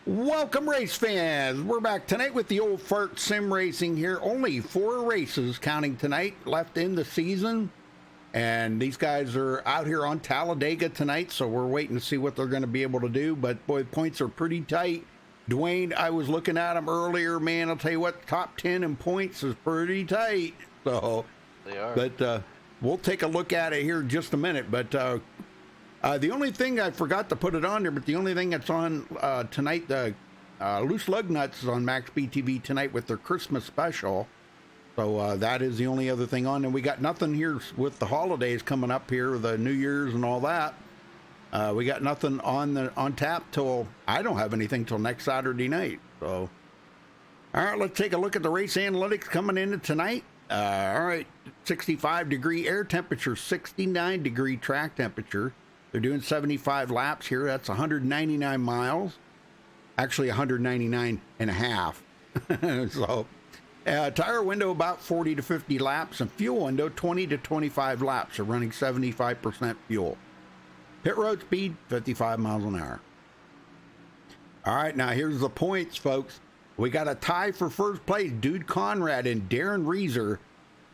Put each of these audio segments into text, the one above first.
Welcome, race fans. We're back tonight with the old fart sim racing here. Only 4 races counting tonight left in the season. And these guys are out here on Talladega tonight, so we're waiting to see what they're going to be able to do. But, boy, points are pretty tight. Dwayne, I was looking at him earlier, man. I'll tell you what, top 10 in points is pretty tight. So, they are. But we'll take a look at it here in just a minute. But the only thing I forgot to put it on there, but the only thing that's on tonight, the Loose Lug Nuts is on MaxSpeedTV tonight with their Christmas special. So that is the only other thing on. And we got nothing here with the holidays coming up here, the New Year's and all that. We got nothing on tap till, I don't have anything till next Saturday night. So, all right, let's take a look at the race analytics coming into tonight. All right, 65-degree air temperature, 69-degree track temperature. They're doing 75 laps here. That's 199 miles. Actually, 199 and a half. So, tire window about 40 to 50 laps, and fuel window 20 to 25 laps. They're running 75% fuel. Pit road speed 55 miles an hour. All right, now here's the points, folks. We got a tie for first place. Dude Conrad and Darren Reeser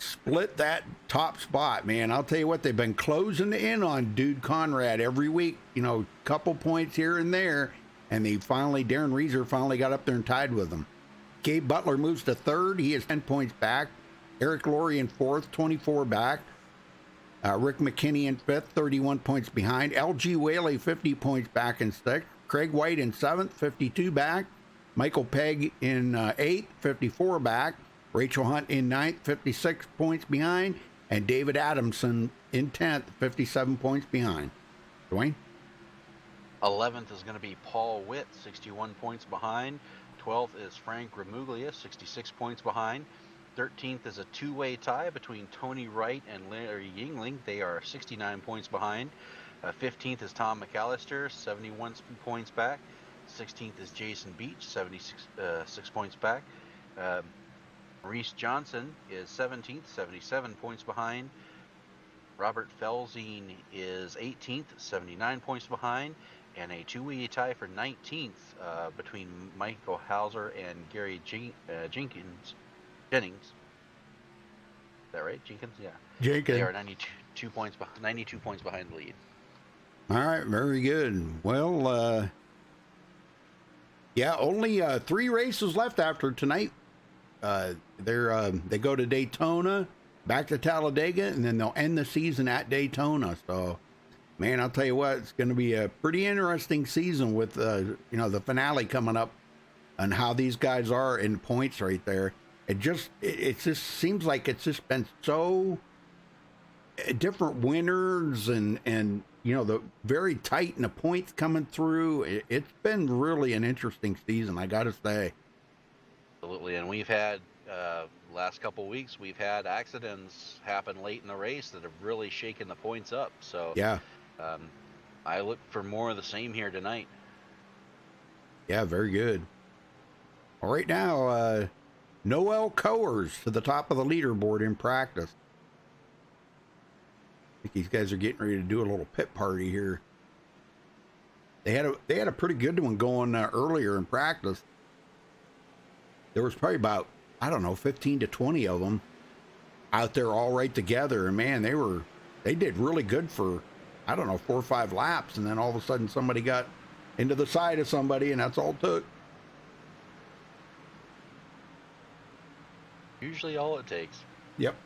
split that top spot, man. I'll tell you what, they've been closing in on Dude Conrad every week, you know, couple points here and there, and Darren Reeser finally got up there and tied with them. Gabe Butler moves to third. He is 10 points back. Eric Laurie in fourth, 24 back. Rick McKinney in fifth, 31 points behind. LG Whaley, 50 points back in sixth. Craig White in seventh, 52 back. Michael Pegg in eighth, 54 back. Rachel Hunt in ninth, 56 points behind. And David Adamson in 10th, 57 points behind. Dwayne? 11th is going to be Paul Witt, 61 points behind. 12th is Frank Ramuglia, 66 points behind. 13th is a two-way tie between Tony Wright and Larry Yingling. They are 69 points behind. 15th is Tom McAllister, 71 points back. 16th is Jason Beach, 76 points back. Maurice Johnson is 17th, 77 points behind. Robert Felzine is 18th, 79 points behind. And a two-way tie for 19th between Michael Hauser and Gary Jennings. Is that right? Jenkins? Yeah. Jenkins. They are 92 points behind the lead. All right, very good. Well, yeah, only 3 races left after tonight. They go to Daytona, back to Talladega, and then they'll end the season at Daytona. So, man, I'll tell you what, it's going to be a pretty interesting season with the finale coming up, and how these guys are in points right there. It just seems like it's just been so different winners and the very tight in the points coming through. It's been really an interesting season, I gotta say. Absolutely, and we've had last couple of weeks we've had accidents happen late in the race that have really shaken the points up. So yeah, I look for more of the same here tonight. Yeah, very good. All right, now Noel Coers to the top of the leaderboard in practice. I think these guys are getting ready to do a little pit party here. They had a pretty good one going earlier in practice. There was probably about, I don't know, 15 to 20 of them out there all right together. And man, they did really good for, I don't know, 4 or 5 laps. And then all of a sudden somebody got into the side of somebody, and that's all it took. Usually all it takes. Yep.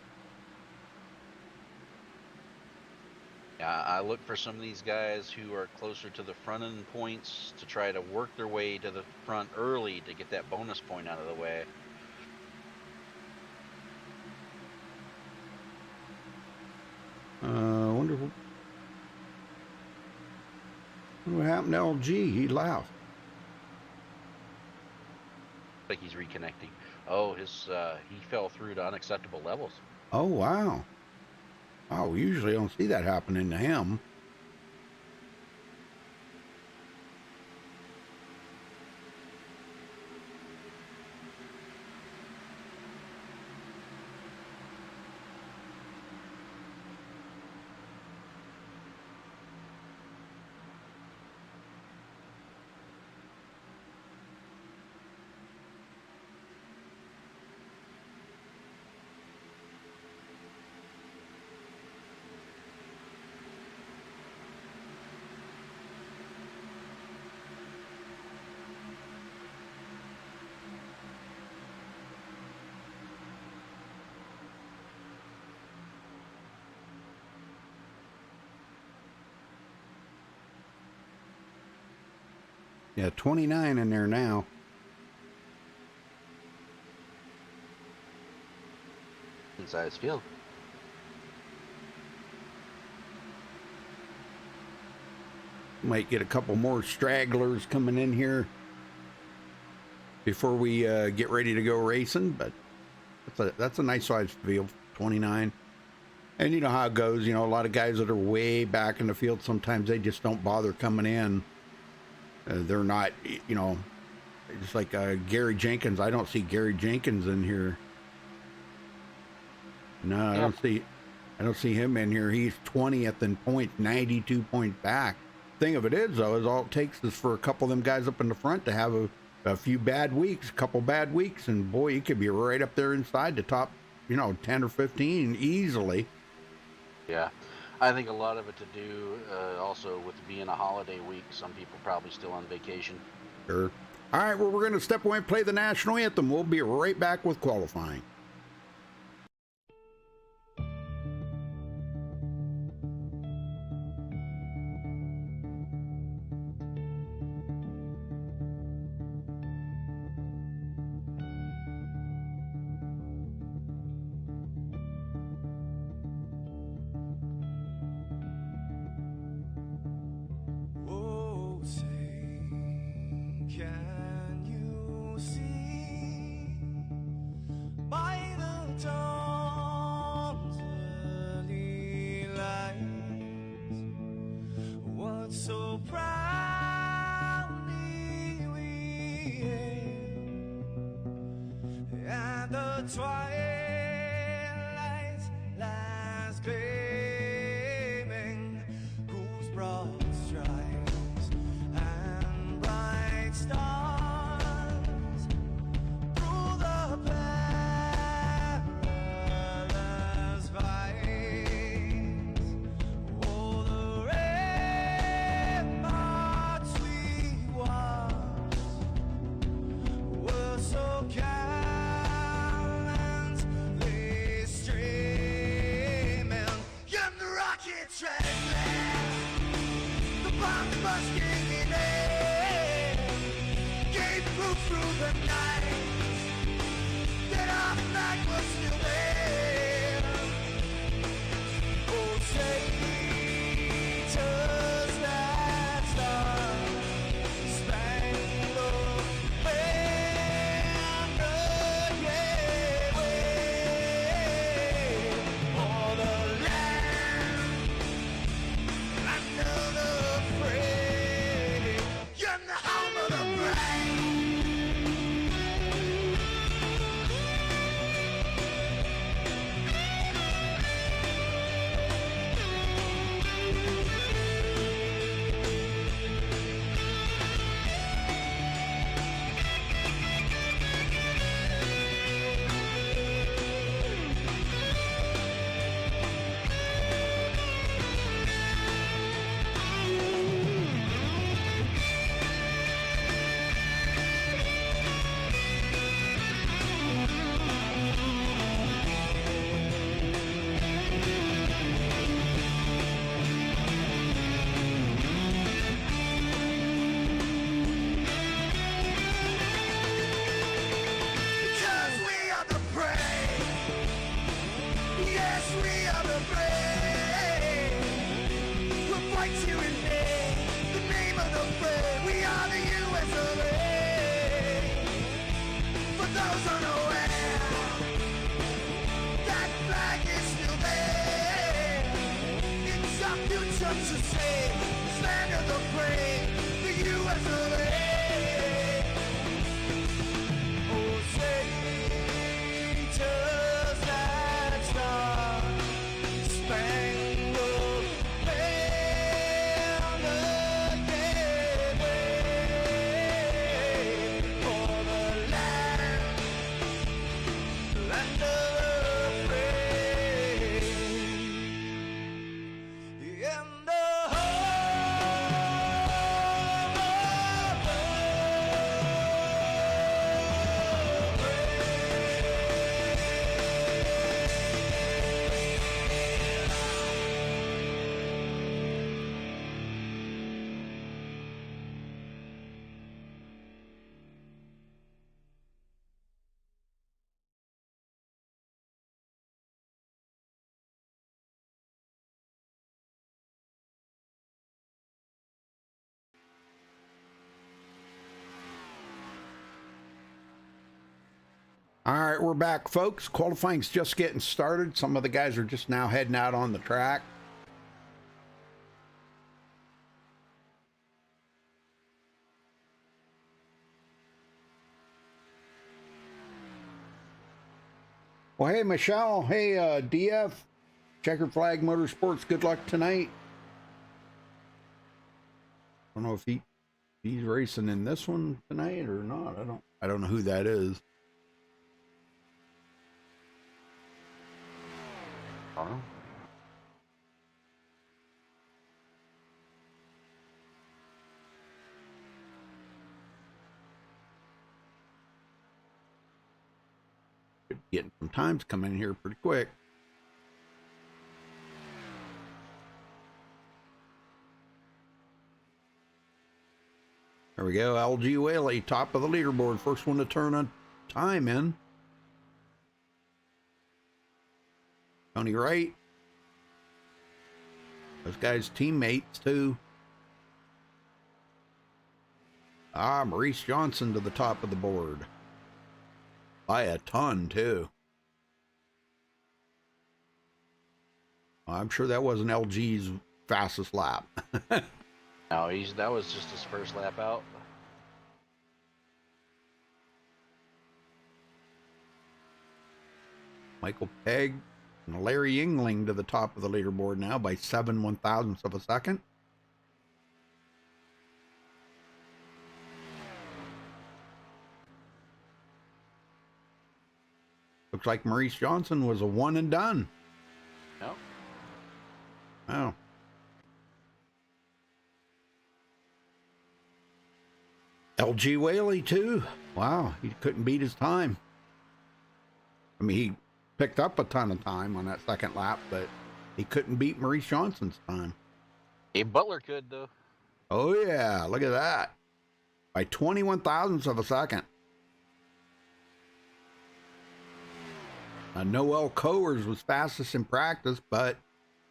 Yeah, I look for some of these guys who are closer to the front end points to try to work their way to the front early to get that bonus point out of the way. I wonder what happened to LG. He left. Like he's reconnecting. Oh, he fell through to unacceptable levels. Oh, wow. Oh, we usually don't see that happening to him. Yeah, 29 in there now. Inside field. Might get a couple more stragglers coming in here before we get ready to go racing, but that's a nice size field, 29. And you know how it goes, you know, a lot of guys that are way back in the field, sometimes they just don't bother coming in. They're not, you know, just like Gary Jenkins. I don't see Gary Jenkins in here. No, I don't see him in here. He's 20th in points, 92 points back. Thing of it is, though, is all it takes is for a couple of them guys up in the front to have a few bad weeks, a couple bad weeks, and boy, you could be right up there inside the top, you know, 10 or 15 easily. Yeah, I think a lot of it to do also with being a holiday week. Some people probably still on vacation. Sure. All right, well, we're going to step away and play the national anthem. We'll be right back with qualifying. All right, we're back, folks. Qualifying's just getting started. Some of the guys are just now heading out on the track. Well, hey, Michelle. Hey, DF. Checkered Flag Motorsports. Good luck tonight. I don't know if he's racing in this one tonight or not. I don't know who that is. I don't know. Getting some times coming in here pretty quick. There we go. LG Whaley, top of the leaderboard. First one to turn on time in. Tony Wright. Those guys' teammates, too. Maurice Johnson to the top of the board. By a ton, too. I'm sure that wasn't LG's fastest lap. No, that was just his first lap out. Michael Pegg and Larry Yingling to the top of the leaderboard now by 7/1000ths of a second. Looks like Maurice Johnson was a one and done. No. Oh. LG Whaley, too. Wow, he couldn't beat his time. I mean, he picked up a ton of time on that second lap, but he couldn't beat Maurice Johnson's time. Abe Butler could, though. Oh, yeah, look at that. By 21/1000ths of a second. Noel Coers was fastest in practice, but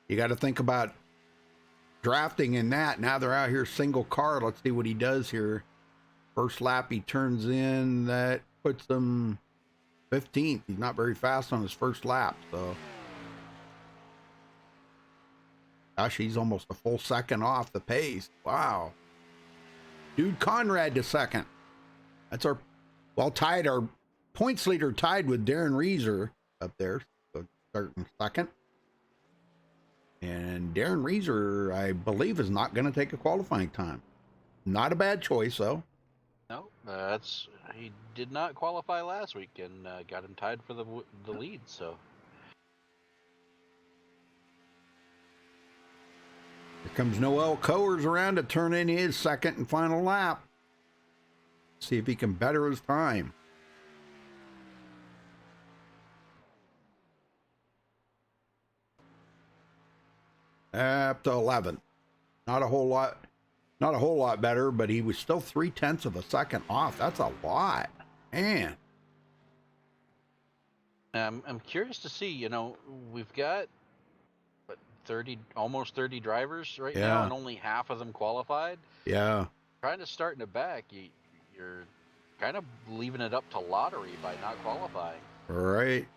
you got to think about drafting in that. Now they're out here single car. Let's see what he does here. First lap he turns in. That puts him 15th. He's not very fast on his first lap, so. Gosh, he's almost a full second off the pace. Wow. Dude Conrad to second. That's our, well, tied, our points leader tied with Darren Reeser up there, so starting second. And Darren Reeser, I believe, is not going to take a qualifying time. Not a bad choice, though. No, he did not qualify last week and got him tied for the lead. So here comes Noel Coers around to turn in his second and final lap. See if he can better his time. Up to 11th. Not a whole lot better, but he was still 0.3 of a second off. That's a lot, man. I'm curious to see. You know, we've got what, 30, almost 30 drivers right now, and only half of them qualified. Yeah. Trying to start in the back, you're kind of leaving it up to lottery by not qualifying. Right.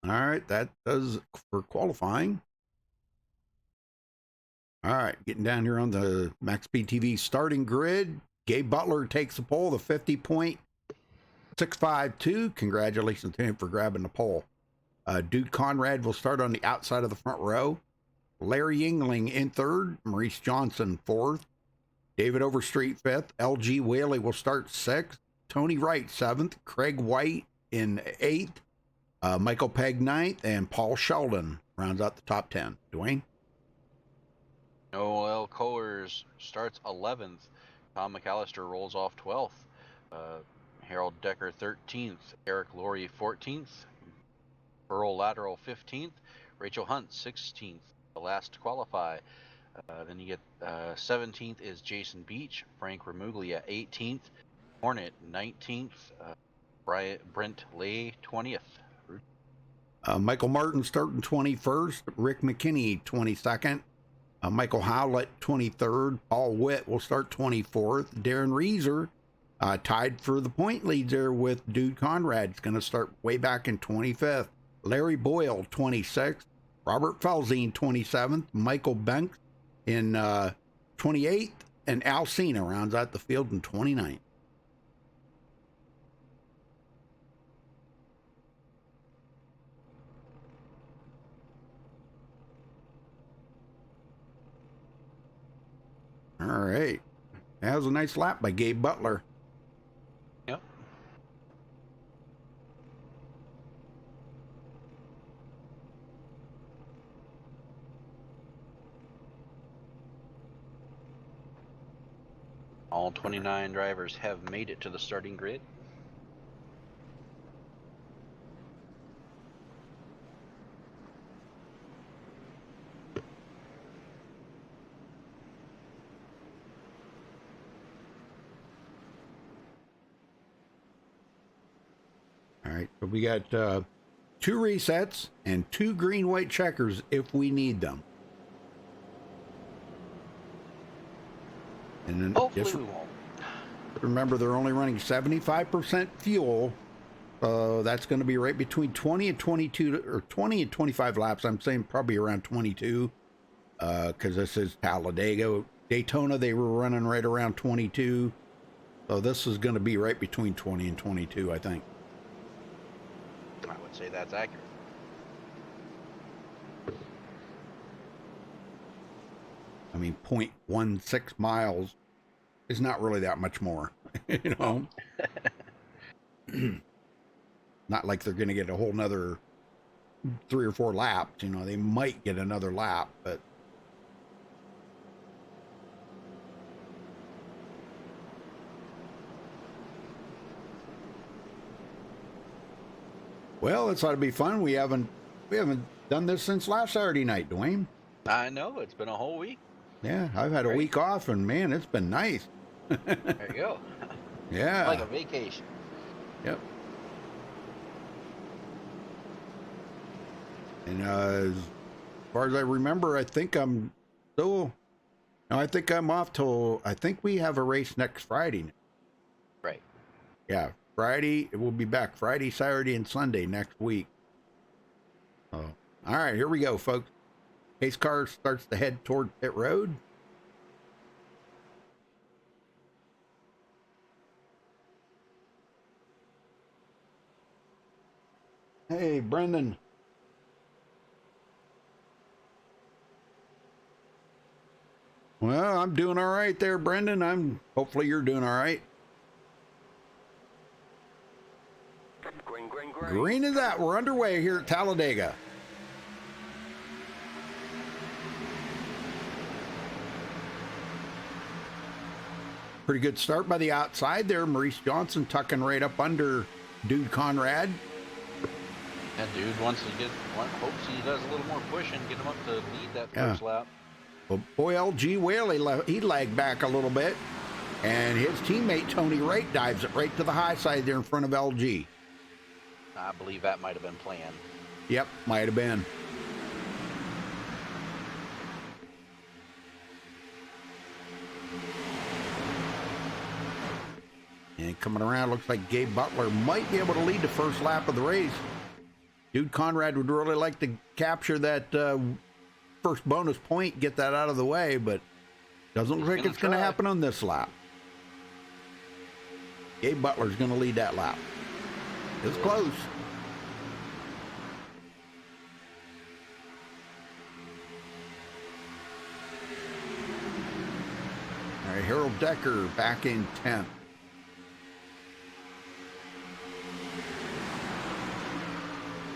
All right, that does for qualifying. All right, getting down here on the MaxSpeedTV starting grid. Gabe Butler takes the pole, the 50.652. Congratulations to him for grabbing the pole. Dude Conrad will start on the outside of the front row. Larry Yingling in third. Maurice Johnson fourth. David Overstreet fifth. LG Whaley will start sixth. Tony Wright seventh. Craig White in eighth. Michael Pegg ninth. And Paul Sheldon rounds out the top 10. Dwayne? Noel Coers starts 11th. Tom McAllister rolls off 12th. Harold Decker 13th. Eric Laurie 14th. Earl Lateral 15th. Rachel Hunt 16th. The last to qualify. Then you get 17th is Jason Beach. Frank Remuglia 18th. Hornet 19th. Brent Lay 20th. Michael Martin starting 21st. Rick McKinney 22nd. Michael Howlett 23rd. Paul Witt will start 24th. Darren Reeser Tied for the point leads there with Dude Conrad. It's going to start way back in 25th. Larry Boyle, 26th. Robert Felzine, 27th. Michael Banks in 28th. And Al Cena rounds out the field in 29th. All right. That was a nice lap by Gabe Butler. Yep. All 29 drivers have made it to the starting grid. All right, so we got 2 resets and 2 green-white checkers if we need them. And then Hopefully we won't. remember, they're only running 75% fuel, so that's going to be right between 20 and 22, or 20 and 25 laps. I'm saying probably around 22, because this is Talladega. Daytona, they were running right around 22, so this is going to be right between 20 and 22, I think. I would say that's accurate. I mean, 0.16 miles is not really that much more, you know. Not like they're going to get a whole nother 3 or 4 laps. You know, they might get another lap, but well, this ought to be fun. We haven't done this since last Saturday night, Dwayne. I know, it's been a whole week. Yeah, I've had a week off, and man, it's been nice. There you go. Yeah. Like a vacation. Yep. And as far as I remember, I think I'm still. No, I think I'm off till. I think we have a race next Friday. Right. Yeah, Friday. We'll be back Friday, Saturday, and Sunday next week. Oh, all right, here we go, folks. Pace car starts to head toward pit road. Hey, Brendan. Well, I'm doing all right there, Brendan. Hopefully you're doing all right. Green. Green is that. We're underway here at Talladega. Pretty good start by the outside there. Maurice Johnson tucking right up under Dude Conrad. And Dude wants to hopes he does a little more pushing, get him up to lead that first lap. Well, boy, LG Whaley, he lagged back a little bit. And his teammate, Tony Wright, dives it right to the high side there in front of LG. I believe that might have been planned. Yep, might have been. And coming around, looks like Gabe Butler might be able to lead the first lap of the race. Dude Conrad would really like to capture that first bonus point, get that out of the way, but doesn't look like it's going to happen on this lap. Gabe Butler's going to lead that lap. It's close. All right, Harold Decker back in 10th.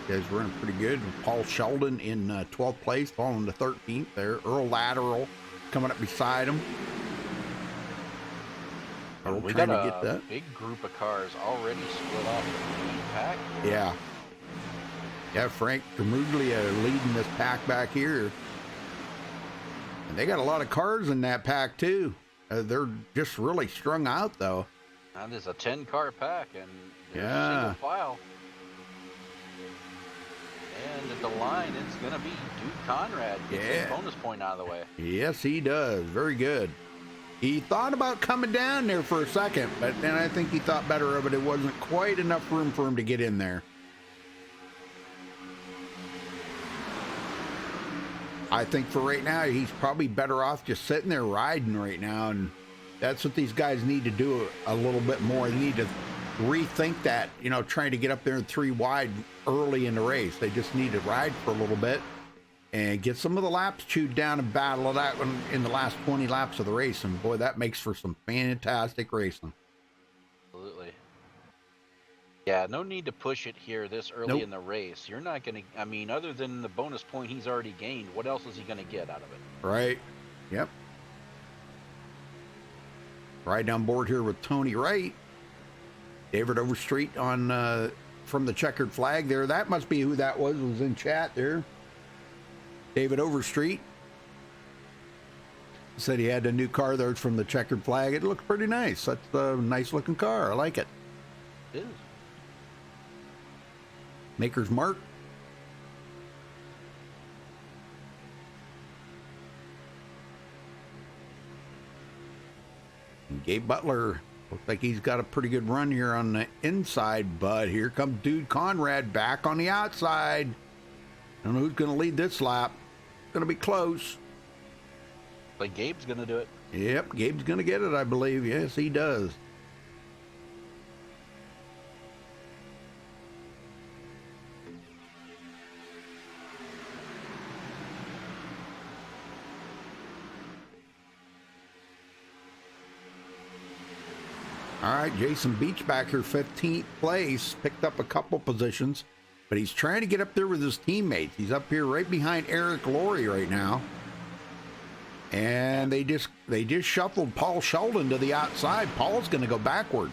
Guys running pretty good. Paul Sheldon in 12th place, falling to 13th there. Earl Lateral coming up beside him. We got a big group of cars already split off the lead pack. Yeah. Yeah, Frank Camuglia leading this pack back here. And they got a lot of cars in that pack, too. They're just really strung out, though. That is a 10-car pack, and there's yeah. a single file. And at the line, it's going to be Dude Conrad. Gets his bonus point out of the way. Yes, he does. Very good. He thought about coming down there for a second, but then I think he thought better of it. It wasn't quite enough room for him to get in there. I think for right now, he's probably better off just sitting there riding right now. And that's what these guys need to do a little bit more. They need to rethink that, you know, trying to get up there in 3 wide early in the race. They just need to ride for a little bit and get some of the laps chewed down and battle it out in the last 20 laps of the race. And boy, that makes for some fantastic racing. Absolutely. Yeah, no need to push it here this early in the race. You're not going to, I mean, other than the bonus point he's already gained, what else is he going to get out of it? Right. Yep. Right on board here with Tony Wright. David Overstreet on from the checkered flag there. That must be who that was in chat there. David Overstreet said he had a new car there from the checkered flag. It looks pretty nice. That's a nice looking car. I like it. It is. Maker's Mark. And Gabe Butler looks like he's got a pretty good run here on the inside, but here comes Dude Conrad back on the outside. I don't know who's going to lead this lap. It's going to be close. But Gabe's going to do it. Yep, Gabe's going to get it, I believe. Yes, he does. All right, Jason Beach back here, 15th place, picked up a couple positions, but he's trying to get up there with his teammates. He's up here right behind Eric Laurie right now. And they just shuffled Paul Sheldon to the outside. Paul's going to go backward.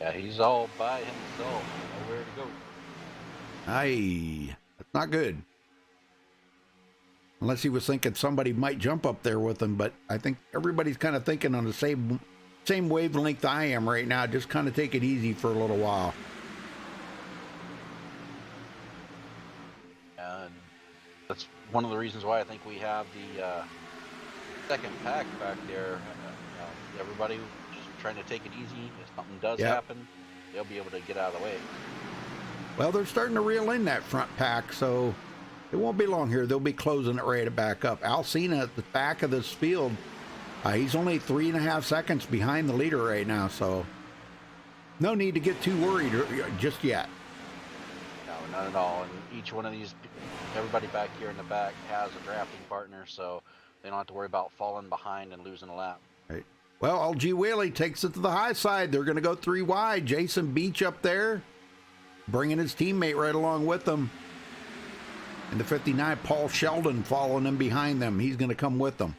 Yeah, he's all by himself. Nowhere to go. Aye, that's not good. Unless he was thinking somebody might jump up there with him, but I think everybody's kind of thinking on the same wavelength I am right now. Just kind of take it easy for a little while. And that's one of the reasons why I think we have the second pack back there. Everybody just trying to take it easy. If something does happen, they'll be able to get out of the way. Well, they're starting to reel in that front pack, so it won't be long here. They'll be closing it right back up. Alcina at the back of this field. He's only 3.5 seconds behind the leader right now, so no need to get too worried just yet. No, not at all. And each one of these, everybody back here in the back has a drafting partner, so they don't have to worry about falling behind and losing a lap. Right. Well, LG Whaley takes it to the high side. They're going to go 3 wide. Jason Beach up there, bringing his teammate right along with them. And the 59, Paul Sheldon, following them behind them. He's going to come with them.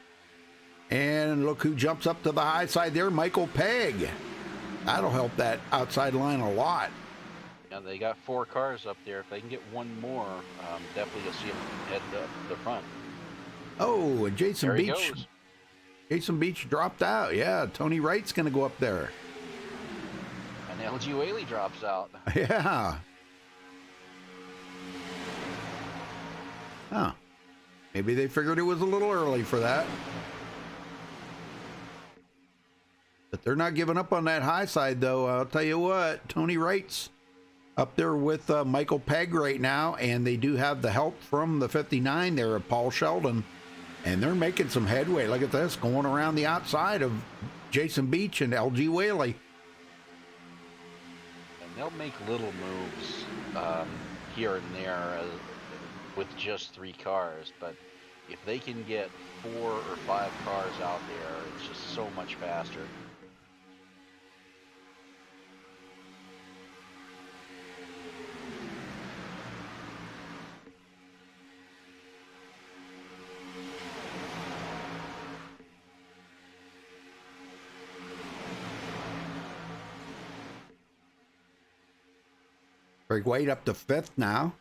And look who jumps up to the high side there, Michael Pegg. That'll help that outside line a lot. Yeah, they got 4 cars up there. If they can get one more, definitely you'll see them head up the front. Oh, and There he goes. Jason Beach dropped out. Yeah, Tony Wright's going to go up there. And LG Whaley drops out. Yeah. Huh. Maybe they figured it was a little early for that. But they're not giving up on that high side, though. I'll tell you what, Tony Wright's up there with Michael Pegg right now, and they do have the help from the 59 there of Paul Sheldon, and they're making some headway. Look at this, going around the outside of Jason Beach and LG Whaley. And they'll make little moves here and there with just 3 cars, but if they can get 4 or 5 cars out there, it's just so much faster. Greg White up to 5th now.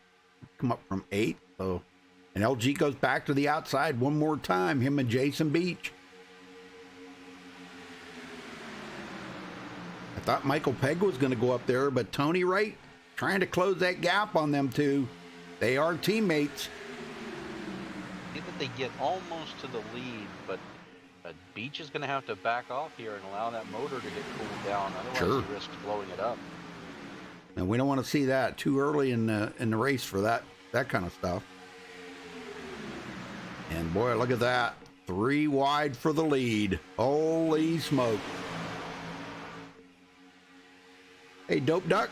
Come up from 8th. So, and LG goes back to the outside one more time, him and Jason Beach. I thought Michael Pegg was going to go up there, but Tony Wright trying to close that gap on them two. They are teammates. See that they get almost to the lead, but Beach is going to have to back off here and allow that motor to get cooled down. Otherwise, Sure. he risks blowing it up. And we don't want to see that too early in the race for that kind of stuff. And boy, look at that. 3 wide for the lead. Holy smoke. Hey, Dope Duck.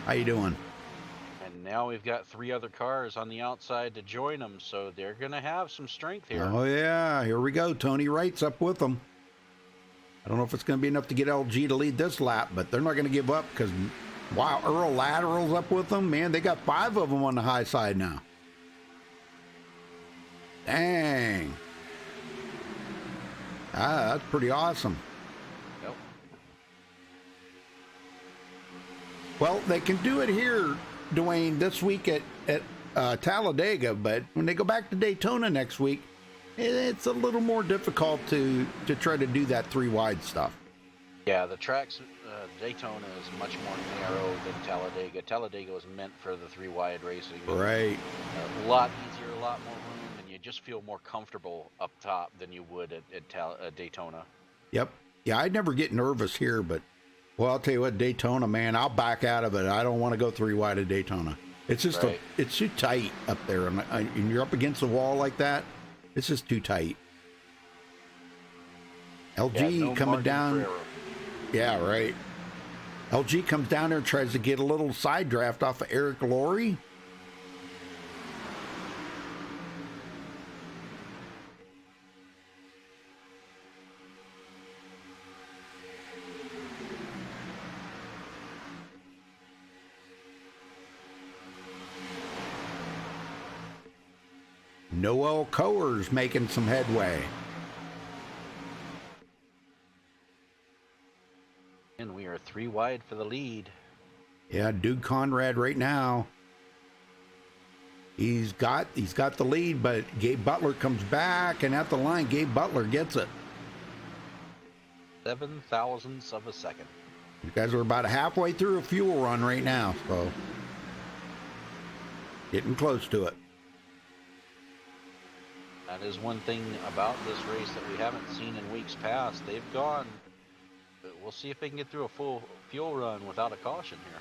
How you doing? And now we've got 3 other cars on the outside to join them, so they're going to have some strength here. Oh, yeah. Here we go. Tony Wright's up with them. I don't know if it's going to be enough to get LG to lead this lap, but they're not going to give up because, wow, Earl Lateral's up with them. Man, they got 5 of them on the high side now. Dang. Ah, that's pretty awesome. Yep. Well, they can do it here, Dwayne, this week at Talladega, but when they go back to Daytona next week, it's a little more difficult to try to do that 3 wide stuff. Yeah, the tracks, Daytona is much more narrow than Talladega. Talladega was meant for the 3 wide racing. Right. A lot easier, a lot more room, and you just feel more comfortable up top than you would at Daytona. Yep. Yeah, I'd never get nervous here, but, well, I'll tell you what, Daytona, man, I'll back out of it. I don't want to go 3 wide at Daytona. It's just, right. It's too tight up there, and you're up against the wall like that. It's just too tight. LG no coming margin down. for error. Yeah, right. LG comes down there and tries to get a little side draft off of Eric Laurie. Noel Coer's making some headway. And we are 3 wide for the lead. Yeah, Dude Conrad right now. He's got the lead, but Gabe Butler comes back, and at the line, Gabe Butler gets it. 7 thousandths of a second. You guys are about halfway through a fuel run right now, so getting close to it. That is one thing about this race that we haven't seen in weeks past. They've gone. We'll see if they can get through a full fuel run without a caution here.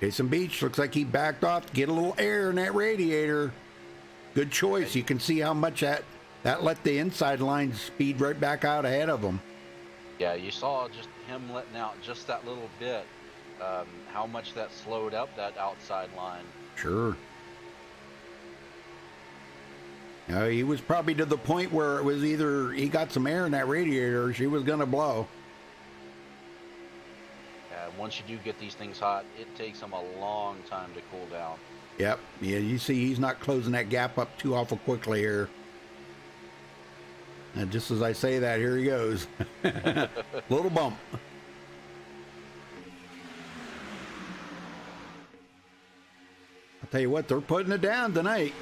Jason Beach looks like he backed off to get a little air in that radiator. Good choice. You can see how much that let the inside line speed right back out ahead of him. Yeah, you saw just him letting out just that little bit. How much that slowed up that outside line. Sure. He was probably to the point where it was either he got some air in that radiator or she was going to blow. Once you do get these things hot, it takes them a long time to cool down. Yep. Yeah, you see he's not closing that gap up too awful quickly here. And just as I say that, here he goes. Little bump. I'll tell you what, they're putting it down tonight.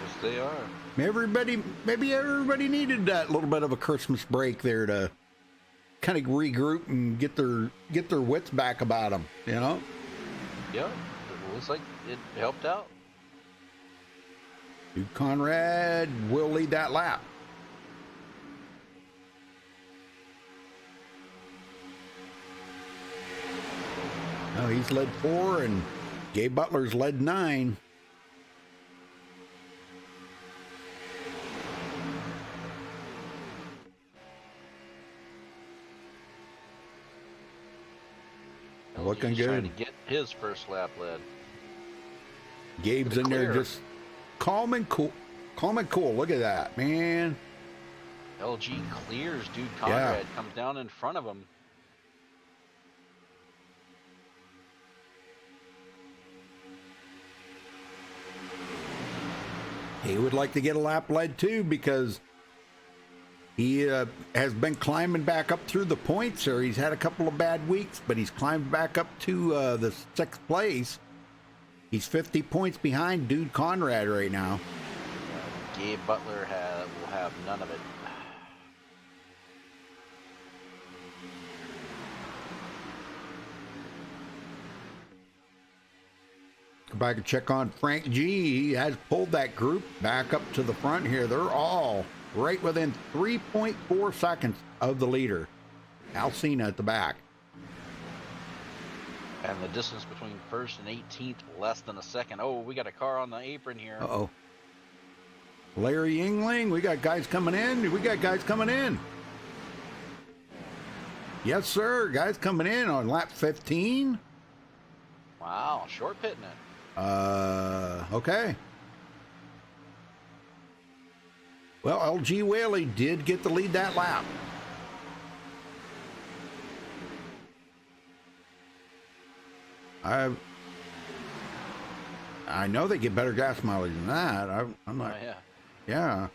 Yes, they are. Maybe everybody needed that little bit of a Christmas break there to kind of regroup and get their wits back about them, you know? Yeah, it looks like it helped out. Dude Conrad will lead that lap. Oh, he's led 4 and Gabe Butler's led 9. Looking He's good. Trying to get his first lap led. Gabe's in there just calm and cool. Calm and cool. Look at that, man. LG clears Dude Conrad, comes down in front of him. He would like to get a lap led too because he has been climbing back up through the points there. He's had a couple of bad weeks, but he's climbed back up to the 6th place. He's 50 points behind Dude Conrad right now. Gabe Butler will have none of it. Go back and check on Frank G. He has pulled that group back up to the front here. They're all right within 3.4 seconds of the leader. Alcina at the back. And the distance between first and 18th, less than a second. Oh, we got a car on the apron here. Uh-oh. Larry Yingling, we got guys coming in. We got guys coming in. Yes, sir. Guys coming in on lap 15. Wow, short pitting it. Okay. Well, LG Whaley did get the lead that lap. I know they get better gas mileage than that. I'm not. Oh, yeah. Yeah.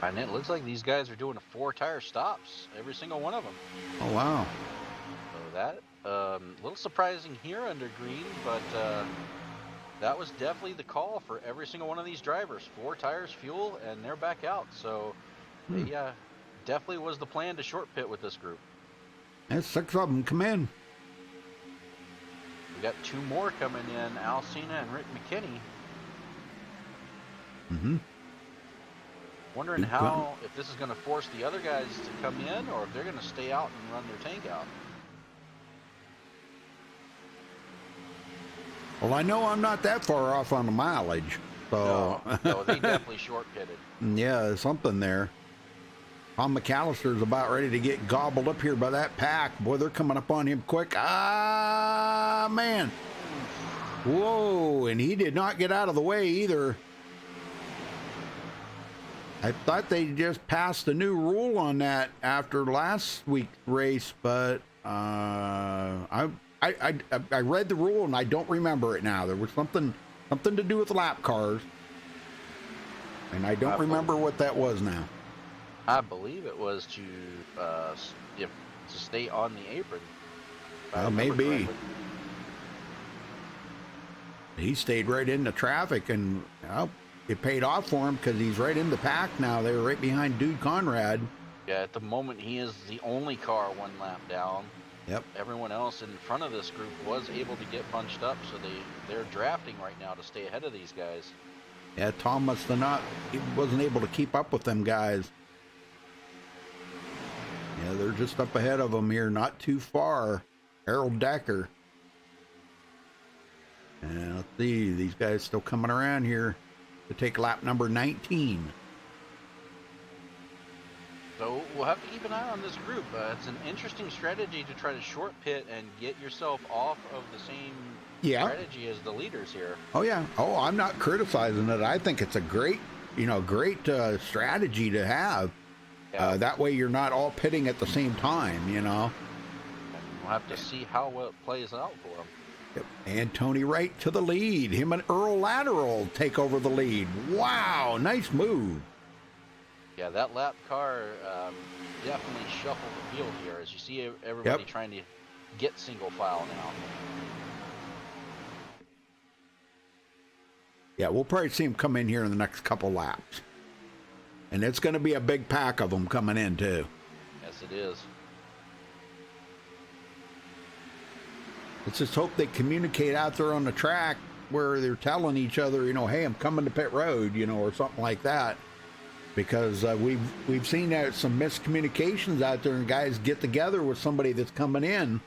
And it looks like these guys are doing 4 tire stops, every single one of them. Oh, wow. So that, a little surprising here under green, but that was definitely the call for every single one of these drivers. 4 tires, fuel, and they're back out. So, yeah, definitely was the plan to short pit with this group. And 6 of them come in. We got 2 more coming in, Alcina and Rick McKinney. Mm-hmm. Wondering if this is going to force the other guys to come in, or if they're going to stay out and run their tank out. Well, I know I'm not that far off on the mileage, so No, they definitely short pitted. yeah, something there. Tom McAllister's about ready to get gobbled up here by that pack. Boy, they're coming up on him quick. Ah, man. Whoa, and he did not get out of the way either. I thought they just passed a new rule on that after last week's race, but I read the rule and I don't remember it now. There was something to do with lap cars, and I don't remember what that was now. I believe it was to stay on the apron. Maybe. He stayed right into traffic, and it paid off for him because he's right in the pack now. They were right behind Dude Conrad. Yeah, at the moment he is the only car 1 lap down. Yep. Everyone else in front of this group was able to get bunched up, so they're drafting right now to stay ahead of these guys. Yeah, Tom must have he wasn't able to keep up with them guys. Yeah, they're just up ahead of them here, not too far. Harold Decker. And let's see, these guys still coming around here to take lap number 19. So we'll have to keep an eye on this group. It's an interesting strategy to try to short pit and get yourself off of the same strategy as the leaders here. Oh, yeah. Oh, I'm not criticizing it. I think it's a great strategy to have. Yeah. That way you're not all pitting at the same time, you know. We'll have to see how well it plays out for them. Yep. And Tony Wright to the lead. Him and Earl Lateral take over the lead. Wow, nice move. Yeah, that lap car definitely shuffled the field here, as you see everybody trying to get single file now. Yeah, we'll probably see him come in here in the next couple laps. And it's going to be a big pack of them coming in, too. Yes, it is. Let's just hope they communicate out there on the track where they're telling each other, hey, I'm coming to pit road, or something like that. Because we've seen some miscommunications out there, and guys get together with somebody that's coming in,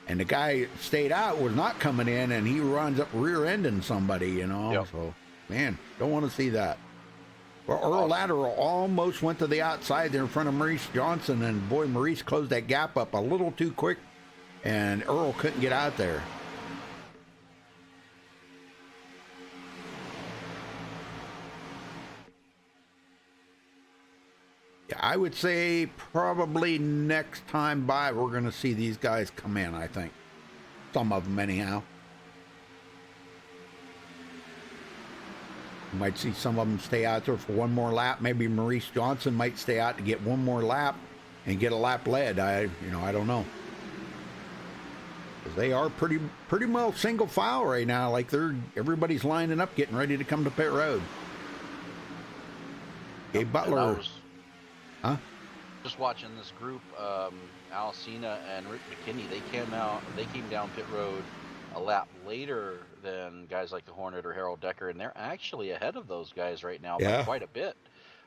and the guy stayed out, was not coming in, and he runs up rear-ending somebody, Yep. So, man, don't want to see that. Well, Earl Lateral almost went to the outside there in front of Maurice Johnson, and boy, Maurice closed that gap up a little too quick, and Earl couldn't get out there. Yeah, I would say probably next time by, we're going to see these guys come in, I think. Some of them, anyhow. You might see some of them stay out there for one more lap. Maybe Maurice Johnson might stay out to get one more lap and get a lap led. I don't know. Because they are pretty well single file right now. Like everybody's lining up, getting ready to come to pit road. Gabe Butler. Huh? just watching this group, Al Cena and Rick McKinney, they came down pit road a lap later than guys like the Hornet or Harold Decker, and they're actually ahead of those guys right now by quite a bit.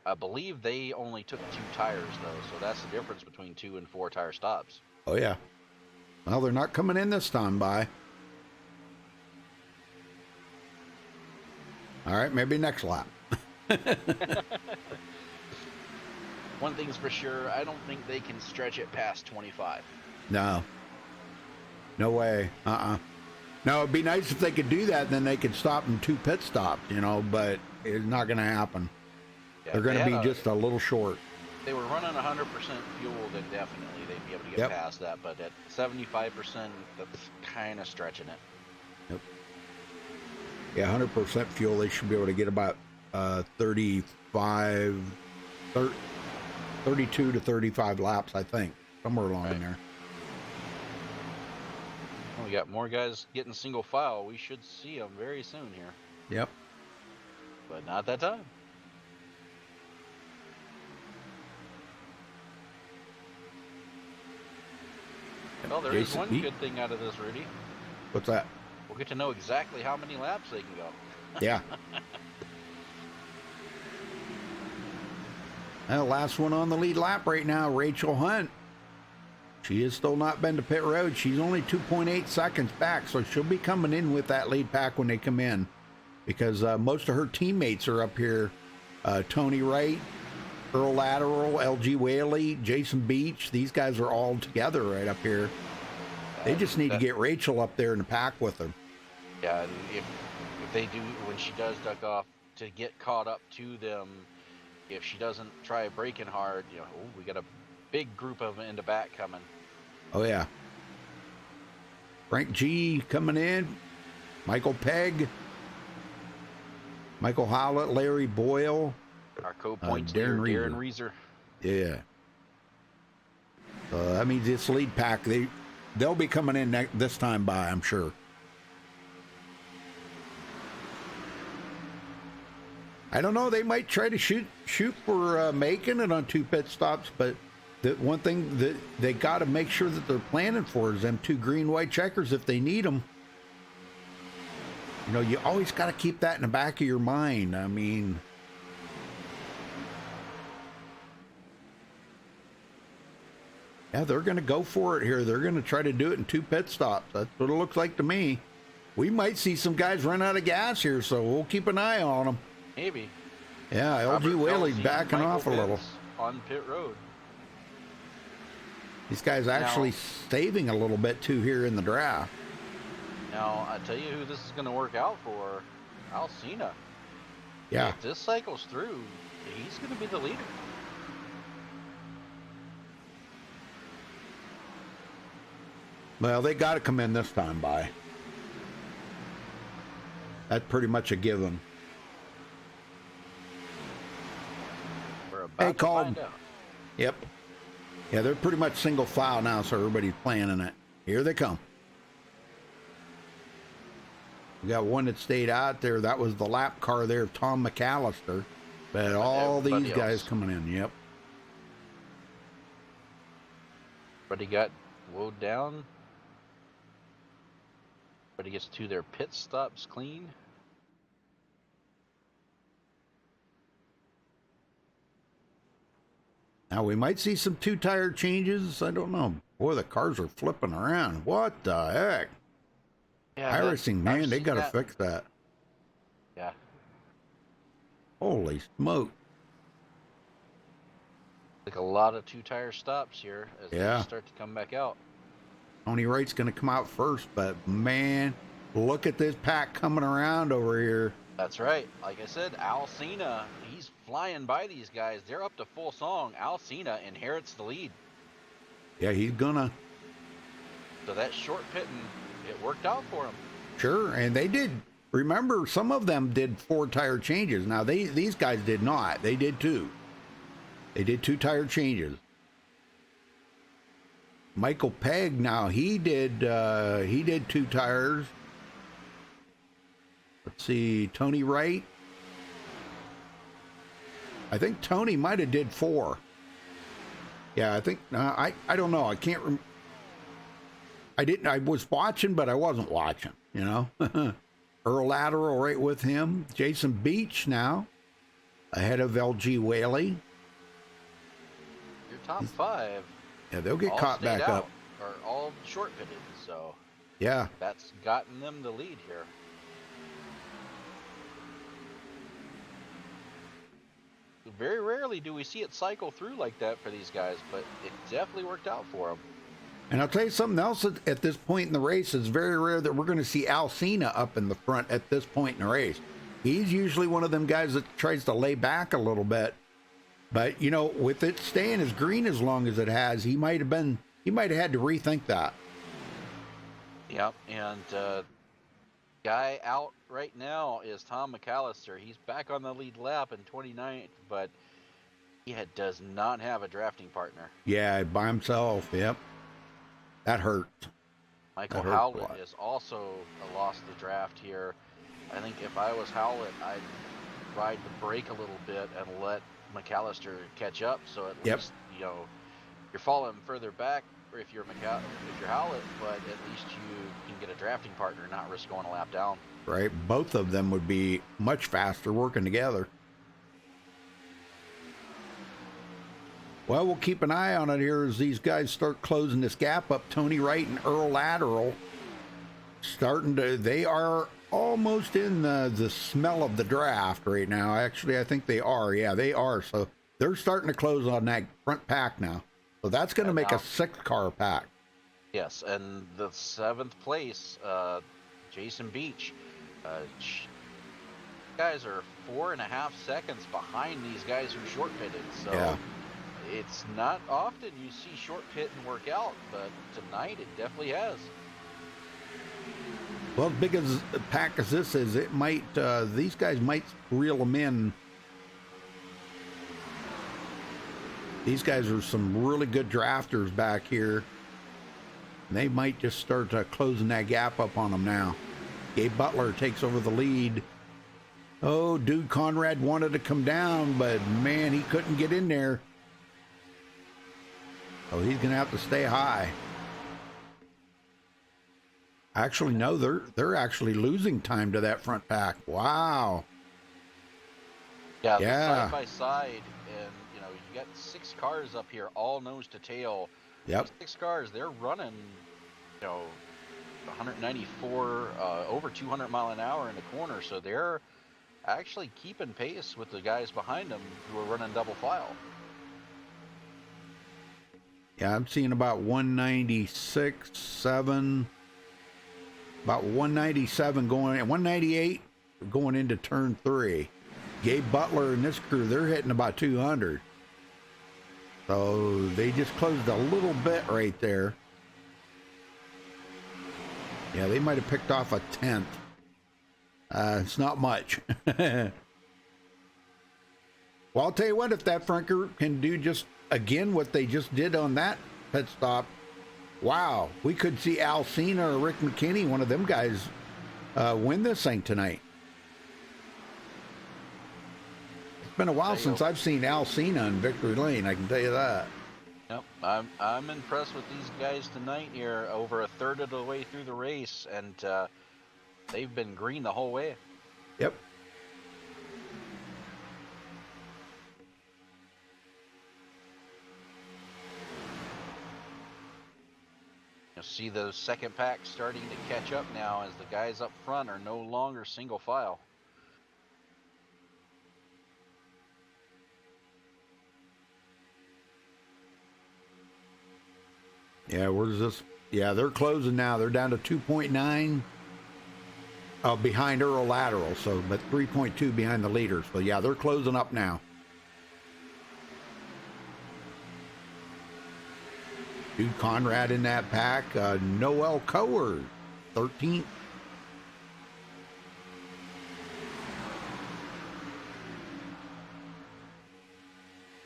I believe they only took 2 tires though, so that's the difference between 2 and 4 tire stops. Oh yeah. Well, they're not coming in this time by. All right, maybe next lap. One thing's for sure, I don't think they can stretch it past 25. No. No way. No, it'd be nice if they could do that, then they could stop in 2 pit stops, you know, but it's not going to happen. Yeah, they're going to be just a little short. They were running 100% fuel, then definitely they'd be able to get past that, but at 75%, that's kind of stretching it. Yep. Yeah, 100% fuel, they should be able to get about 32 to 35 laps, I think, somewhere along in there. We got more guys getting single file. We should see them very soon here. Yep. But not that time. Well, there is one good thing out of this, Rudy. What's that? We'll get to know exactly how many laps they can go. Yeah. And the last one on the lead lap right now, Rachel Hunt. She has still not been to pit road. She's only 2.8 seconds back, so she'll be coming in with that lead pack when they come in, because most of her teammates are up here. Tony Wright, Earl Lateral, LG Whaley, Jason Beach. These guys are all together right up here. They just need to get Rachel up there in the pack with them. Yeah, and if they do, when she does duck off, to get caught up to them, if she doesn't try braking hard, you know, we got a big group of them in the back coming. Oh, yeah. Frank G coming in. Michael Pegg. Michael Howlett, Larry Boyle. Our co-points leader, Darren Reeser. Yeah. That means this lead pack, they'll be coming in this time by, I'm sure. I don't know. They might try to shoot for making it on 2 pit stops, but the one thing that they got to make sure that they're planning for is them 2 green-white checkers if they need them. You know, you always got to keep that in the back of your mind. I mean, yeah, they're going to go for it here. They're going to try to do it in 2 pit stops. That's what it looks like to me. We might see some guys run out of gas here, so we'll keep an eye on them. Maybe. Yeah, LG Whaley's backing off a little. On pit road. These guys actually saving a little bit too here in the draft. Now, I tell you who this is going to work out for. Al Cena. Yeah. If this cycles through, he's going to be the leader. Well, they got to come in this time by. That's pretty much a given. We're about to find out. Yep. Yeah, they're pretty much single file now, so everybody's planning it. Here they come. We got one that stayed out there. That was the lap car there, Tom McAllister. But all these guys coming in, yep. But he got woed down. But he gets to their pit stops clean. Now, we might see some 2-tire changes. I don't know. Boy, the cars are flipping around. What the heck? Yeah, iRacing, man, they got to fix that. Yeah. Holy smoke. Like a lot of 2-tire stops here as they start to come back out. Tony Wright's going to come out first, but man, look at this pack coming around over here. That's right. Like I said, Al Cena, he's flying by these guys. They're up to full song. Al Cena inherits the lead. Yeah, he's gonna. So that short pitting, it worked out for him. Sure, and they did. Remember, some of them did 4-tire changes. Now, these guys did not. They did 2. They did 2-tire changes. Michael Pegg, now he did 2 tires. Let's see, Tony Wright. I think Tony might have did 4. Yeah, I think I don't know. I can't. I was watching, but I wasn't watching. You know, Earl Lateral right with him. Jason Beach now ahead of LG Whaley. Your top five. Yeah, they'll get all caught stayed back out, up. Are all short pitted, so Yeah. that's gotten them the lead here. Very rarely do we see it cycle through like that for these guys, but it definitely worked out for them. And I'll tell you something else at this point in the race. It's very rare that we're going to see Alcina up in the front at this point in the race. He's usually one of them guys that tries to lay back a little bit. But, you know, with it staying as green as long as it has, he might have had to rethink that. Yep, and guy out right now is Tom McAllister. He's back on the lead lap in 29th, but he does not have a drafting partner. Yeah, by himself. Yep. That hurt. Michael Howlett is also lost the draft here. I think if I was Howlett, I'd ride the brake a little bit and let McAllister catch up. So at least, you know, you're falling further back, or if you're Howlett, but at least you can get a drafting partner, not risk going a lap down. Right. Both of them would be much faster working together. Well, we'll keep an eye on it here as these guys start closing this gap up. Tony Wright and Earl Lateral they are almost in the smell of the draft right now. Actually, I think they are. Yeah, they are. So they're starting to close on that front pack now. So that's going to make a 6-car pack. Yes, and the 7th place, Jason Beach. Guys are 4.5 seconds behind these guys who short pitted. So yeah. It's not often you see short pit and work out, but tonight it definitely has. Well, as big as a pack as this is, it might these guys might reel them in. These guys are some really good drafters back here. They might just start closing that gap up on them now. Gabe Butler takes over the lead. Oh, dude, Conrad wanted to come down, but man, he couldn't get in there. Oh, he's going to have to stay high. Actually, no, they're actually losing time to that front pack. Wow. Yeah, side by side, and you know, you got 6 cars up here, all nose to tail. Yep. These 6 cars, they're running, you know, 194, over 200 mile an hour in the corner, so they're actually keeping pace with the guys behind them who are running double file. Yeah, I'm seeing about 196, 7, about 197 going, 198 going into turn 3. Gabe Butler and this crew, they're hitting about 200. So they just closed a little bit right there. Yeah, they might have picked off a 10th. It's not much. Well, I'll tell you what, if that front group can do just again what they just did on that pit stop, wow, we could see Alcina or Rick McKinney, one of them guys, win this thing tonight. It's been a while since I've seen Alcina in victory lane, I can tell you that. Yep, I'm impressed with these guys tonight here, over a third of the way through the race, and they've been green the whole way. Yep. You'll see the second pack starting to catch up now as the guys up front are no longer single file. Yeah, where's this? Yeah, they're closing now. They're down to 2.9 behind Earl Lateral, so but 3.2 behind the leaders. So yeah, they're closing up now. Dude, Conrad in that pack. Noel Coward, 13th.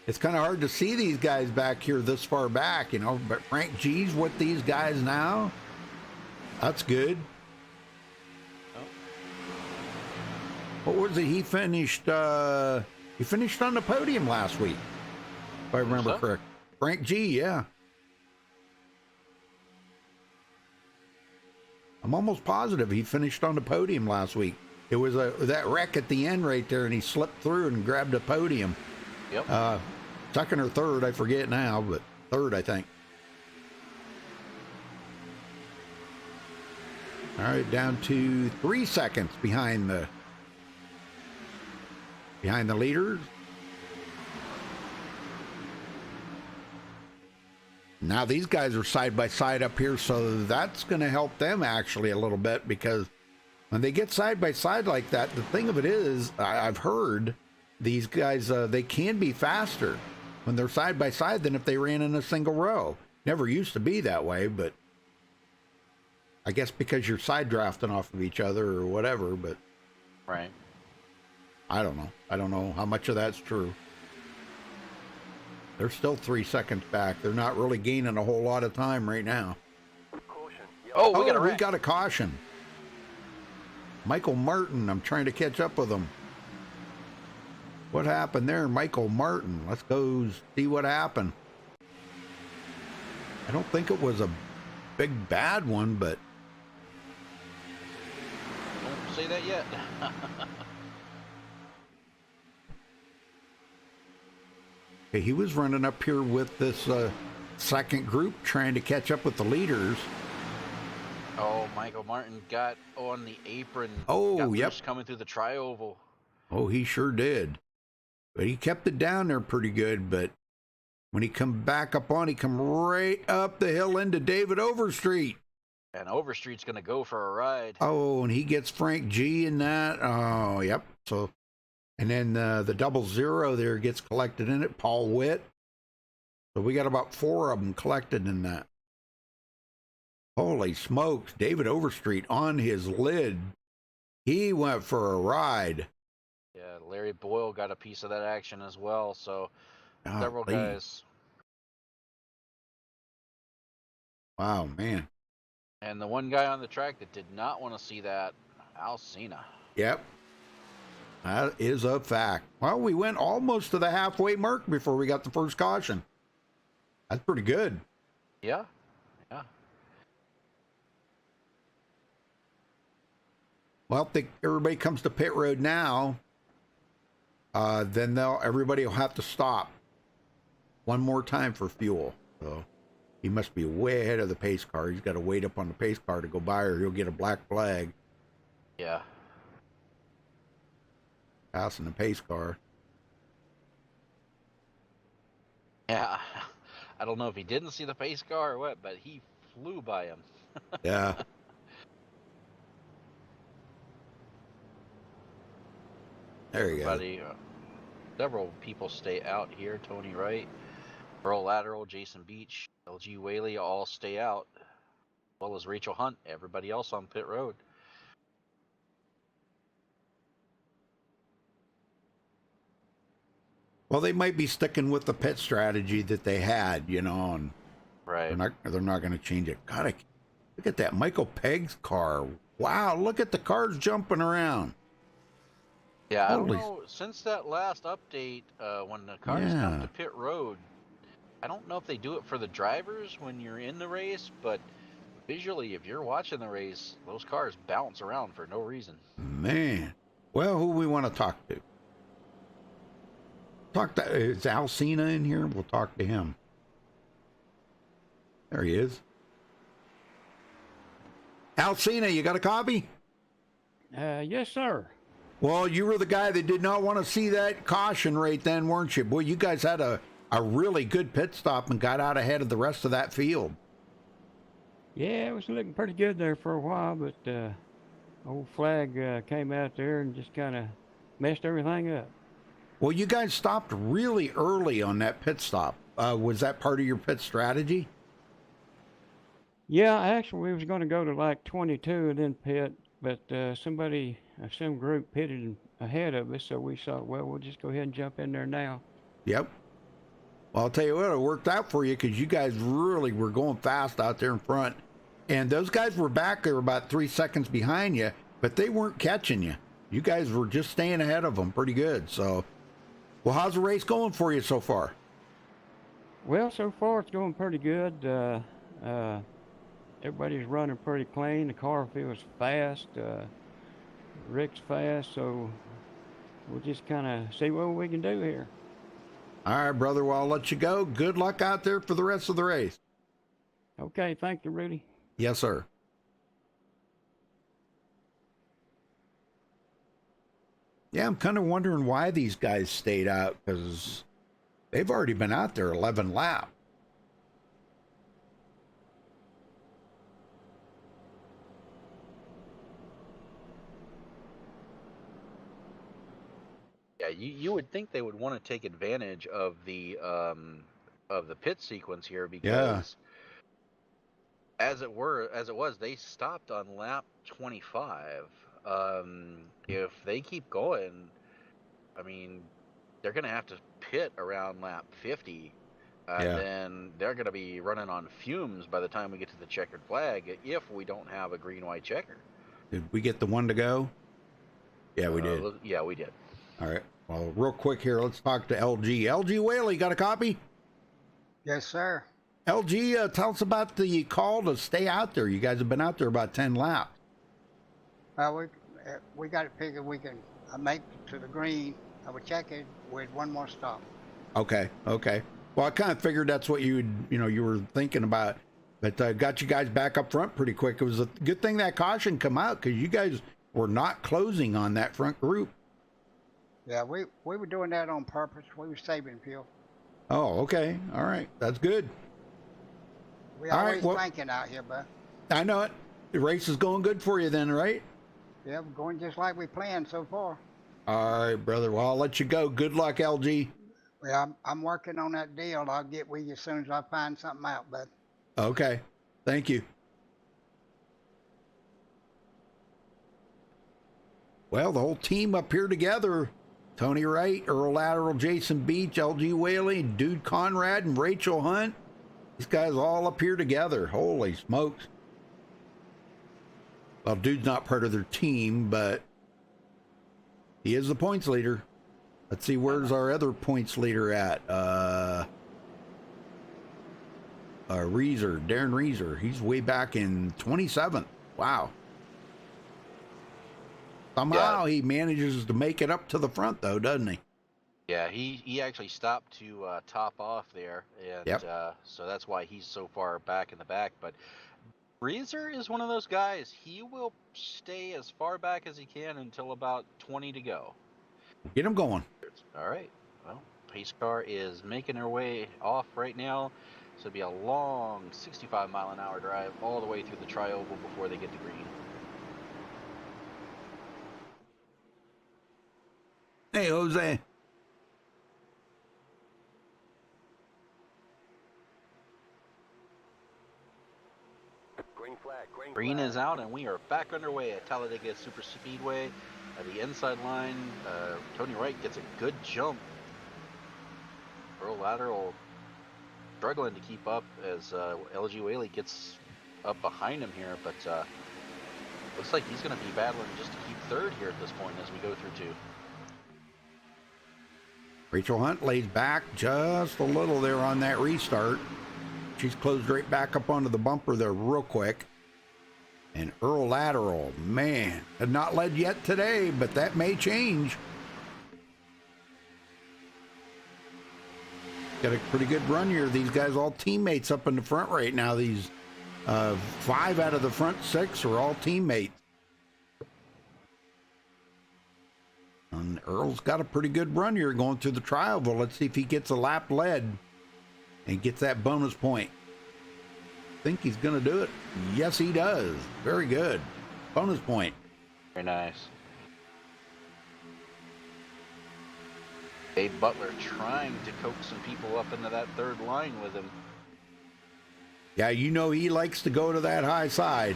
It's kind of hard to see these guys back here this far back, you know, but Frank G's with these guys now. That's good. Oh. What was it? He finished on the podium last week, if I remember correct. Frank G, yeah. I'm almost positive he finished on the podium last week. It was that wreck at the end right there, and he slipped through and grabbed the podium. Yep. Second or third, I forget now, but third, I think. All right, down to 3 seconds behind the leaders. Now these guys are side by side up here, so that's going to help them actually a little bit, because when they get side by side like that, the thing of it is, I've heard these guys, they can be faster when they're side by side than if they ran in a single row. Never used to be that way, but I guess because you're side drafting off of each other or whatever, but Right. I don't know. I don't know how much of that's true. They're still 3 seconds back. They're not really gaining a whole lot of time right now. Caution. Oh, we We got got a caution. Michael Martin, I'm trying to catch up with him. What happened there, Michael Martin? Let's go see what happened. I don't think it was a big bad one, but Don't say that yet. okay, he was running up here with this second group trying to catch up with the leaders. Oh, Michael Martin got on the apron. Oh, got yep. loose coming through the tri-oval. Oh, he sure did. But he kept it down there pretty good, but when he come back up on, he come right up the hill into David Overstreet. And Overstreet's going to go for a ride. Oh, and he gets Frank G in that. Oh, yep. So, and then the 00 there gets collected in it, Paul Witt. So we got about 4 of them collected in that. Holy smokes, David Overstreet on his lid. He went for a ride. Yeah, Larry Boyle got a piece of that action as well. So several Golly. guys. Wow, man. And the one guy on the track that did not want to see that, Alcina. Yep. That is a fact. Well, we went almost to the halfway mark before we got the first caution. That's pretty good. Yeah, yeah. Well, if everybody comes to pit road now, then everybody will have to stop one more time for fuel. So he must be way ahead of the pace car. He's got to wait up on the pace car to go by, or he'll get a black flag. Yeah. Passing the pace car. Yeah. I don't know if he didn't see the pace car or what, but he flew by him. Yeah. There you go. Several people stay out here. Tony Wright, Earl Lateral, Jason Beach, LG Whaley all stay out, as well as Rachel Hunt. Everybody else on pit road. Well, they might be sticking with the pit strategy that they had, you know, and Right. they're not going to change it. God, look at that Michael Pegg's car. Wow, look at the cars jumping around. Yeah, I don't Holy- know. Since that last update, when the cars come Yeah. to pit road, I don't know if they do it for the drivers when you're in the race, but visually, if you're watching the race, those cars bounce around for no reason. Man. Well, who we want to talk to? Is Alcina in here? We'll talk to him. There he is. Alcina, you got a copy? Yes, sir. Well, you were the guy that did not want to see that caution right then, weren't you? Boy, you guys had a really good pit stop and got out ahead of the rest of that field. Yeah, it was looking pretty good there for a while, but old flag came out there and just kind of messed everything up. Well, you guys stopped really early on that pit stop. Was that part of your pit strategy? Yeah, actually, we was going to go to like 22 and then pit, but some group pitted ahead of us, so we thought, well, we'll just go ahead and jump in there now. Yep. Well, I'll tell you what, it worked out for you because you guys really were going fast out there in front. And those guys were back there about 3 seconds behind you, but they weren't catching you. You guys were just staying ahead of them pretty good. So, well, how's the race going for you so far? Well, so far it's going pretty good. Everybody's running pretty clean. The car feels fast. Rick's fast, so we'll just kind of see what we can do here. All right, brother. Well, I'll let you go. Good luck out there for the rest of the race. Okay, thank you, Rudy. Yes, sir. Yeah, I'm kind of wondering why these guys stayed out, because they've already been out there 11 laps. Yeah, you would think they would want to take advantage of the pit sequence here because as it was, they stopped on lap 25. If they keep going, I mean, they're going to have to pit around lap 50, and then they're going to be running on fumes by the time we get to the checkered flag if we don't have a green-white checker. Did we get the one to go? Yeah, we did. Yeah, we did. All right. Well, real quick here, let's talk to LG. LG Whaley, got a copy? Yes, sir. LG, tell us about the call to stay out there. You guys have been out there about 10 laps. We got it figured we can make it to the green. I would check it with one more stop. Okay. Well, I kind of figured that's what you were thinking about, but got you guys back up front pretty quick. It was a good thing that caution come out because you guys were not closing on that front group. Yeah, we were doing that on purpose. We were saving fuel. Oh, okay. All right. That's good. We All right, always banking out here, bud. I know it. The race is going good for you then, right? Yeah, we're going just like we planned so far. All right, brother. Well, I'll let you go. Good luck, LG. Yeah, I'm working on that deal. I'll get with you as soon as I find something out, bud. Okay. Thank you. Well, the whole team up here together. Tony Wright, Earl Lateral, Jason Beach, LG Whaley, Dude Conrad, and Rachel Hunt. These guys all up here together. Holy smokes. Well, Dude's not part of their team, but he is the points leader. Let's see, where's our other points leader at? Darren Reeser. He's way back in 27th. Wow. Somehow he manages to make it up to the front, though, doesn't he? Yeah, he actually stopped to top off there, and so that's why he's so far back in the back. But Reeser is one of those guys. He will stay as far back as he can until about 20 to go. Get him going. All right. Well, pace car is making her way off right now. So it'll be a long 65-mile-an-hour drive all the way through the tri-oval before they get to green. Hey, Jose. Green flag. Green is out, and we are back underway at Talladega Super Speedway. At the inside line, Tony Wright gets a good jump. Earl Lateral struggling to keep up as LG Whaley gets up behind him here, but looks like he's going to be battling just to keep third here at this point as we go through two. Rachel Hunt lays back just a little there on that restart. She's closed right back up onto the bumper there real quick. And Earl Lateral, man, had not led yet today, but that may change. Got a pretty good run here. These guys all teammates up in the front right now. These 5 out of the front 6 are all teammates. And Earl's got a pretty good run here going through the trial, but let's see if he gets a lap led and gets that bonus point. I think he's going to do it. Yes, he does. Very good. Bonus point. Very nice. Dave Butler trying to coax some people up into that third line with him. Yeah, you know he likes to go to that high side.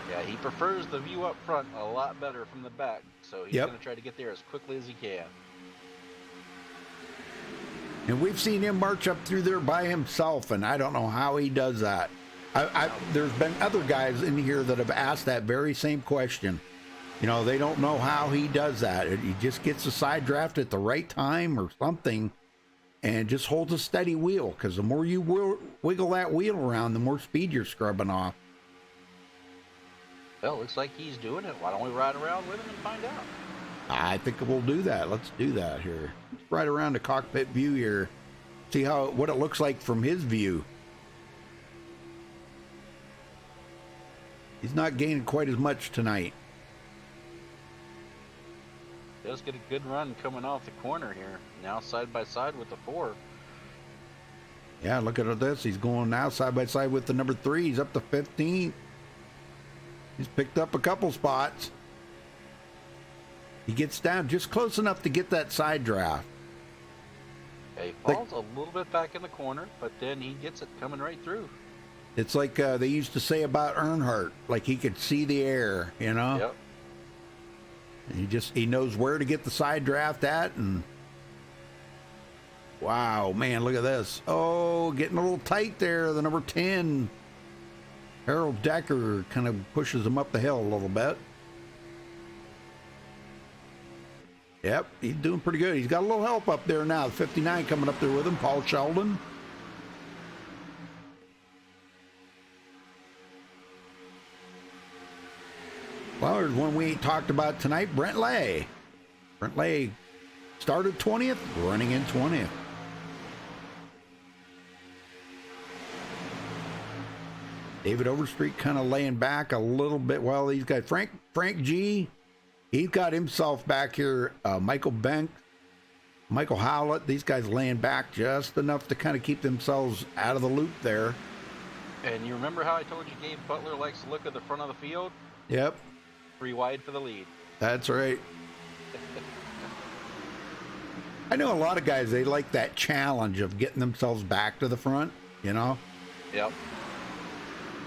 Yeah, he prefers the view up front a lot better from the back, so he's going to try to get there as quickly as he can. And we've seen him march up through there by himself, and I don't know how he does that. There's been other guys in here that have asked that very same question. You know, they don't know how he does that. He just gets a side draft at the right time or something. and just holds a steady wheel, because the more you wiggle that wheel around, the more speed you're scrubbing off. Well, looks like he's doing it. Why don't we ride around with him and find out? I think we'll do that. Let's do that here. Let's ride around the cockpit view here. See what it looks like from his view. He's not gaining quite as much tonight. Does get a good run coming off the corner here. Now side by side with the 4. Yeah, look at this. He's going now side by side with the number 3. He's up to 15. He's picked up a couple spots. He gets down just close enough to get that side draft. Yeah, he falls a little bit back in the corner, but then he gets it coming right through. It's like they used to say about Earnhardt, like he could see the air, you know? Yep. And he knows where to get the side draft at, and wow, man, look at this. Oh, getting a little tight there. The number 10, Harold Decker, kind of pushes him up the hill a little bit. Yep, he's doing pretty good. He's got a little help up there now. 59 coming up there with him, Paul Sheldon. Well, there's one we ain't talked about tonight, Brent Lay. Brent Lay started 20th, running in 20th. David Overstreet kind of laying back a little bit. Well, he's got Frank G. He's got himself back here. Michael Bank, Michael Howlett. These guys laying back just enough to kind of keep themselves out of the loop there. And you remember how I told you Gabe Butler likes to look at the front of the field? Yep. 3 wide for the lead. That's right. I know a lot of guys, they like that challenge of getting themselves back to the front, you know? Yep.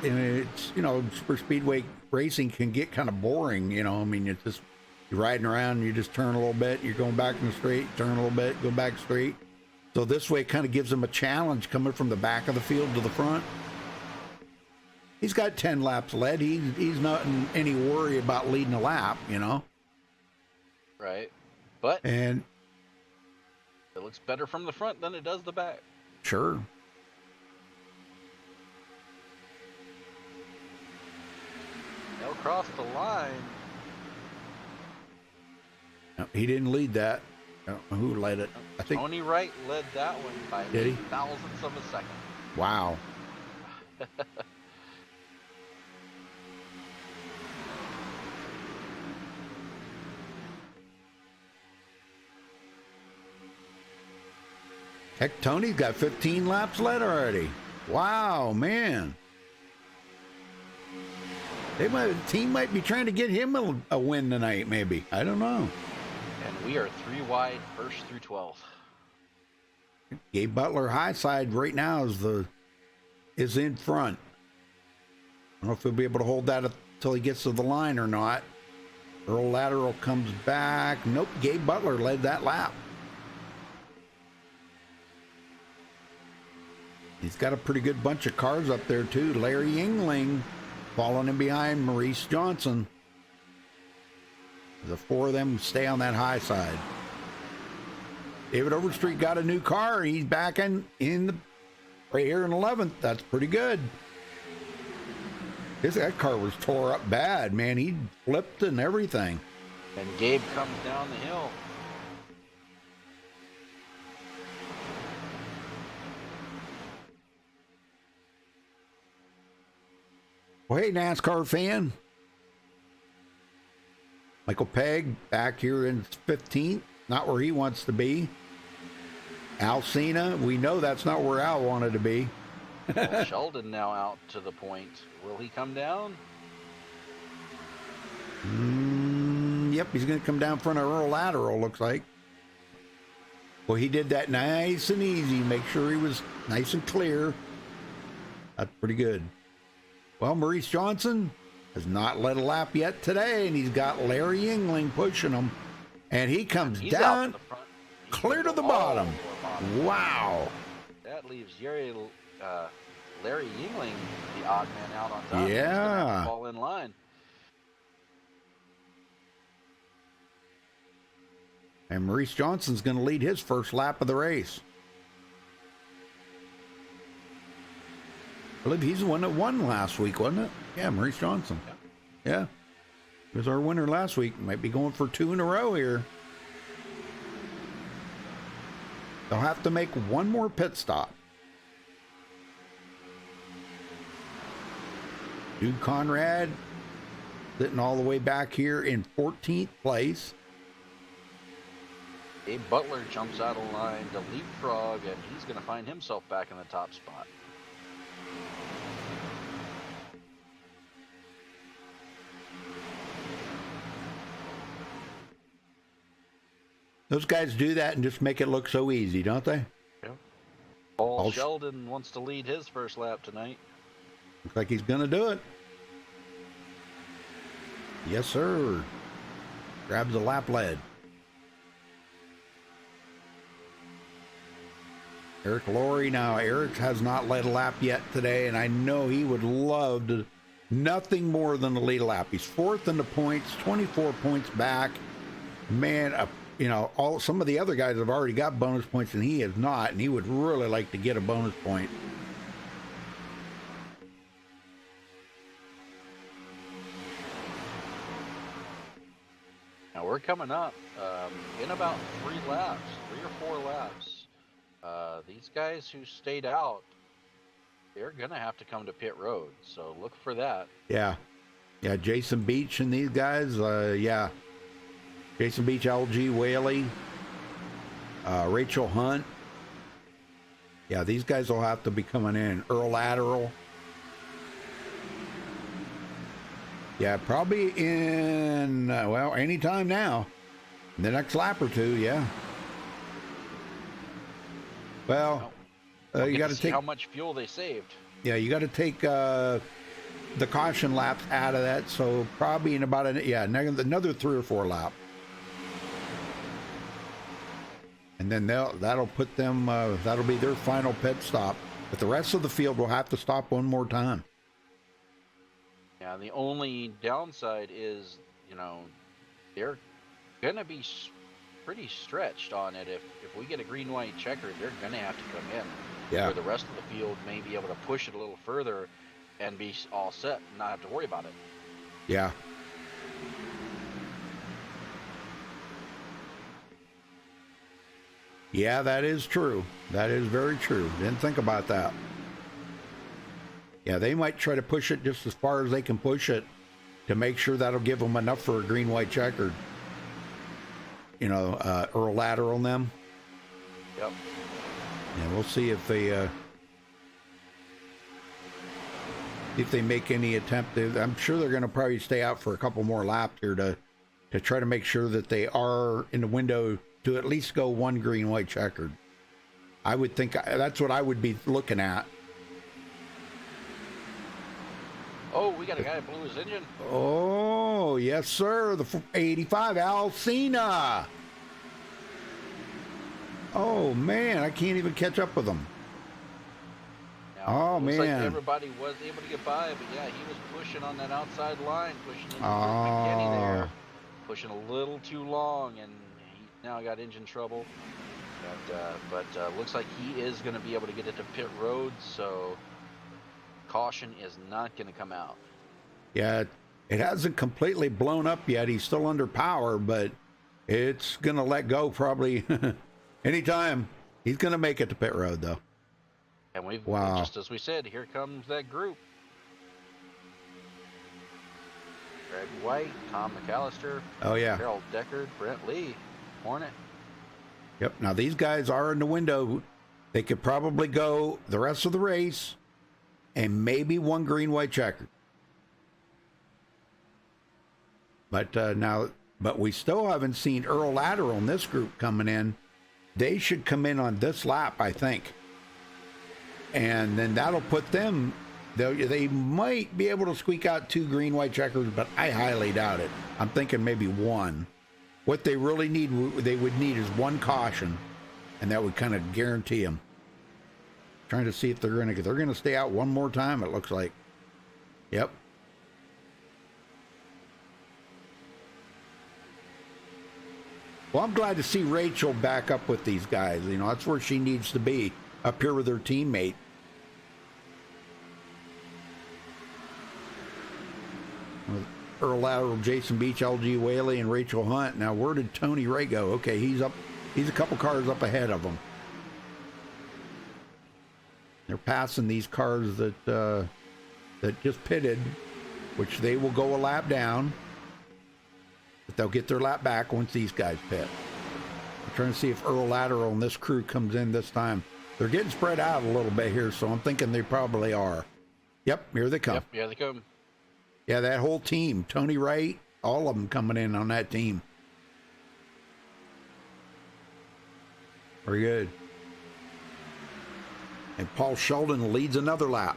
And it's, you know, super speedway racing can get kind of boring, you know? I mean, it's just, you're riding around, you just turn a little bit, you're going back in the straight, turn a little bit, go back straight. So this way it kind of gives them a challenge coming from the back of the field to the front. He's got 10 laps led. He's not in any worry about leading a lap, you know? Right. But and it looks better from the front than it does the back. Sure. They'll cross the line. No, he didn't lead that. I don't know who led it. I think Tony Wright led that one by Did he? 8 thousandths of a second. Wow. Heck, Tony's got 15 laps led already. Wow, man. The team might be trying to get him a win tonight, maybe. I don't know. And we are 3 wide, 1st through 12th. Gabe Butler high side right now is in front. I don't know if he'll be able to hold that until he gets to the line or not. Earl Lateral comes back. Nope, Gabe Butler led that lap. He's got a pretty good bunch of cars up there too. Larry Yingling following him behind Maurice Johnson. The 4 of them stay on that high side. David Overstreet got a new car. He's back in the right here in 11th. That's pretty good. That car was tore up bad, man. He flipped and everything. And Gabe comes down the hill. Well, hey, NASCAR fan. Michael Pegg back here in 15th. Not where he wants to be. Al Cena, we know that's not where Al wanted to be. Well, Sheldon now out to the point. Will he come down? Yep, he's going to come down front of Earl Lateral, looks like. Well, he did that nice and easy. Make sure he was nice and clear. That's pretty good. Well, Maurice Johnson has not led a lap yet today, and he's got Larry Yingling pushing him. And he comes down out to the front. clear to the bottom. Wow. That leaves Larry Yingling, the odd man out on top. He's gonna Yeah. have to fall in line. And Maurice Johnson's going to lead his first lap of the race. believe he's the one that won last week, wasn't it? Yeah, Maurice Johnson. Yeah. He was our winner last week. Might be going for 2 in a row here. They'll have to make one more pit stop. Dude Conrad sitting all the way back here in 14th place. Abe Butler jumps out of line to leapfrog, and he's going to find himself back in the top spot. Those guys do that and just make it look so easy, don't they? Yeah. Paul Sheldon wants to lead his first lap tonight. Looks like he's going to do it. Yes, sir. Grabs the lap lead. Eric Laurie. Now, Eric has not led a lap yet today, and I know he would love to nothing more than to lead a lap. He's 4th in the points, 24 points back. Man, you know, some of the other guys have already got bonus points, and he has not, and he would really like to get a bonus point. Now we're coming up in about 3 laps, 3 or 4 laps. These guys who stayed out, they're going to have to come to pit road, so look for that. Yeah. Yeah, Jason Beach and these guys, yeah. Jason Beach, LG Whaley, Rachel Hunt. Yeah, these guys will have to be coming in. Earl Lateral. Yeah, probably in, well, anytime now. The next lap or 2, yeah. Well, you got to take how much fuel they saved. Yeah, you got to take the caution laps out of that. So probably in about another 3 or 4 laps, and then that'll put them. That'll be their final pit stop. But the rest of the field will have to stop one more time. Yeah, the only downside is, you know, they're gonna be pretty stretched on it. If we get a green-white checker, they're gonna have to come in. Yeah. Where the rest of the field may be able to push it a little further and be all set and not have to worry about it. Yeah. Yeah, that is true. That is very true. Didn't think about that. Yeah, they might try to push it just as far as they can push it to make sure that'll give them enough for a green-white checkered. You know, Earl Lateral them. Yep. Yeah, we'll see if they make any attempt. I'm sure they're going to probably stay out for a couple more laps here to try to make sure that they are in the window to at least go one green-white checkered. I would think that's what I would be looking at. Oh, we got a guy that blew his engine. Oh, yes, sir. The 85 Alcina. Oh, man. I can't even catch up with him. Now, looks like man. everybody was able to get by, but yeah, he was pushing on that outside line, pushing into McKinney there. Pushing a little too long, and he now got engine trouble. But looks like he is going to be able to get it to pit road, so caution is not going to come out. Yeah, it hasn't completely blown up yet. He's still under power, but it's going to let go probably anytime. He's going to make it to pit road, though. And we've, wow. Just as we said, here comes that group. Greg White, Tom McAllister, oh yeah, Harold Deckard, Brent Lee, Hornet. Yep. Now these guys are in the window. They could probably go the rest of the race and maybe one green-white checker. But we still haven't seen Earl Lateral in this group coming in. They should come in on this lap, I think. And then that'll put them, they might be able to squeak out two green-white checkers, but I highly doubt it. I'm thinking maybe one. What they really need, they would need is one caution, and that would kind of guarantee them. Trying to see if they're going to stay out one more time, it looks like. Yep. Well, I'm glad to see Rachel back up with these guys. You know, that's where she needs to be, up here with her teammate. Earl Lateral, Jason Beach, LG Whaley, and Rachel Hunt. Now, where did Tony Ray go? Okay, he's up. He's a couple cars up ahead of them. They're passing these cars that just pitted, which they will go a lap down, but they'll get their lap back once these guys pit. I'm trying to see if Earl Lateral and this crew comes in this time. They're getting spread out a little bit here, so I'm thinking they probably are. Yep, here they come. Yep, here they come. Yeah, that whole team, Tony Wright, all of them coming in on that team. Very good. And Paul Sheldon leads another lap.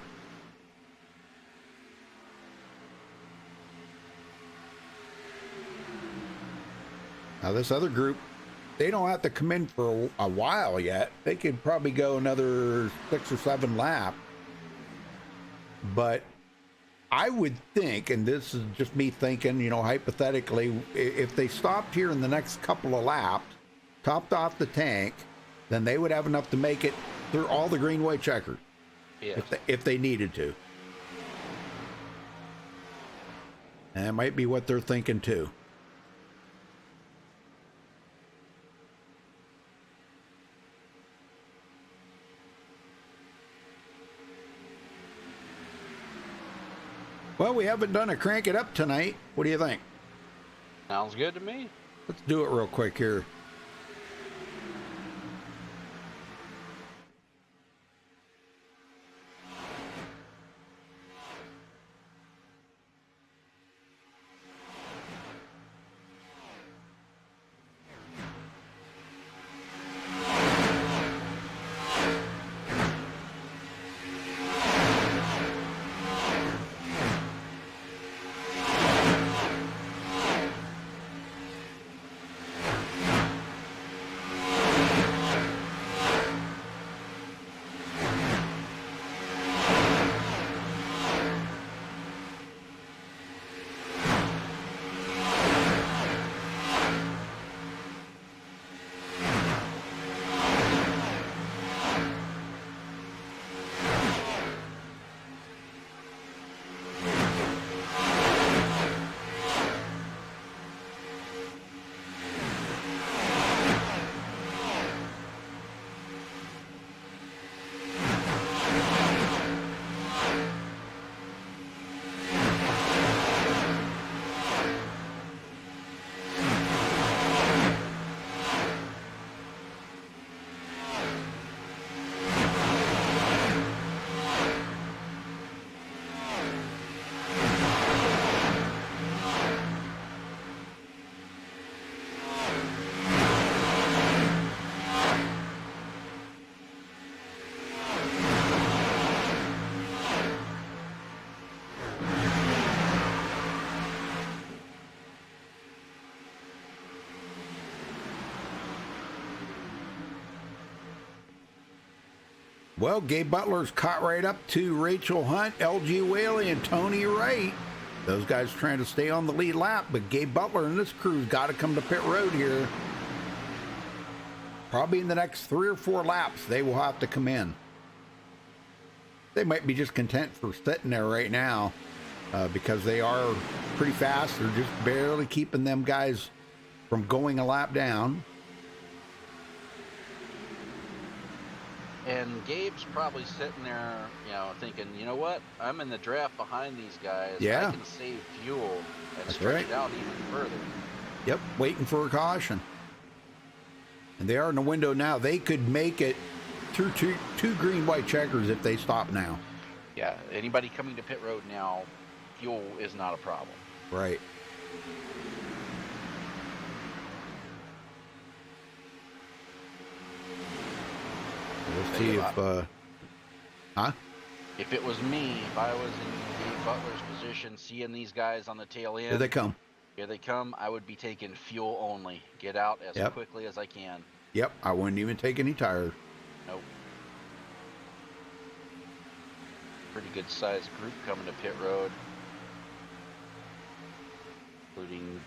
Now this other group, they don't have to come in for a while yet. They could probably go another 6 or 7 laps. But I would think, and this is just me thinking, you know, hypothetically, if they stopped here in the next couple of laps, topped off the tank, then they would have enough to make it through all the green, white checkers. Yes. If they needed to. And that might be what they're thinking too. Well, we haven't done a crank it up tonight. What do you think? Sounds good to me. Let's do it real quick here. Well, Gabe Butler's caught right up to Rachel Hunt, LG Whaley, and Tony Wright. Those guys trying to stay on the lead lap, but Gabe Butler and this crew's got to come to pit road here. Probably in the next 3 or 4 laps, they will have to come in. They might be just content for sitting there right now because they are pretty fast. They're just barely keeping them guys from going a lap down. And Gabe's probably sitting there, you know, thinking, you know what? I'm in the draft behind these guys. Yeah. I can save fuel and That's stretch right. it out even further. Yep, waiting for a caution. And they are in the window now. They could make it through two green, white checkers if they stop now. Yeah, anybody coming to pit road now, fuel is not a problem. Right. We'll see if, If it was me, if I was in Gabe Butler's position, seeing these guys on the tail end. Here they come. Here they come. I would be taking fuel only. Get out as quickly as I can. Yep, I wouldn't even take any tires. Nope. Pretty good sized group coming to pit road. Including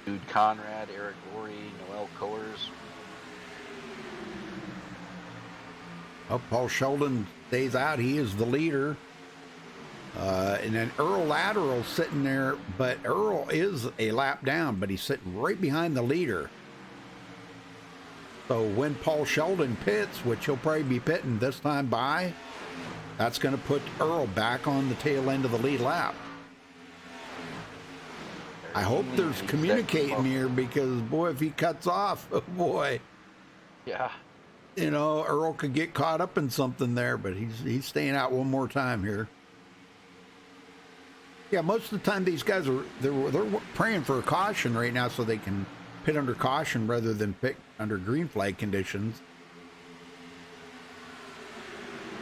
Dude Conrad, Eric Gorey, Noel Coers. Oh, Paul Sheldon stays out. He is the leader. And then Earl Lateral's sitting there, but Earl is a lap down, but he's sitting right behind the leader. So when Paul Sheldon pits, which he'll probably be pitting this time by, that's going to put Earl back on the tail end of the lead lap. I hope there's communicating here because, boy, if he cuts off, oh boy. Yeah. You know, Earl could get caught up in something there, but he's staying out one more time here. Yeah, most of the time these guys they're praying for a caution right now so they can pit under caution rather than pit under green flag conditions.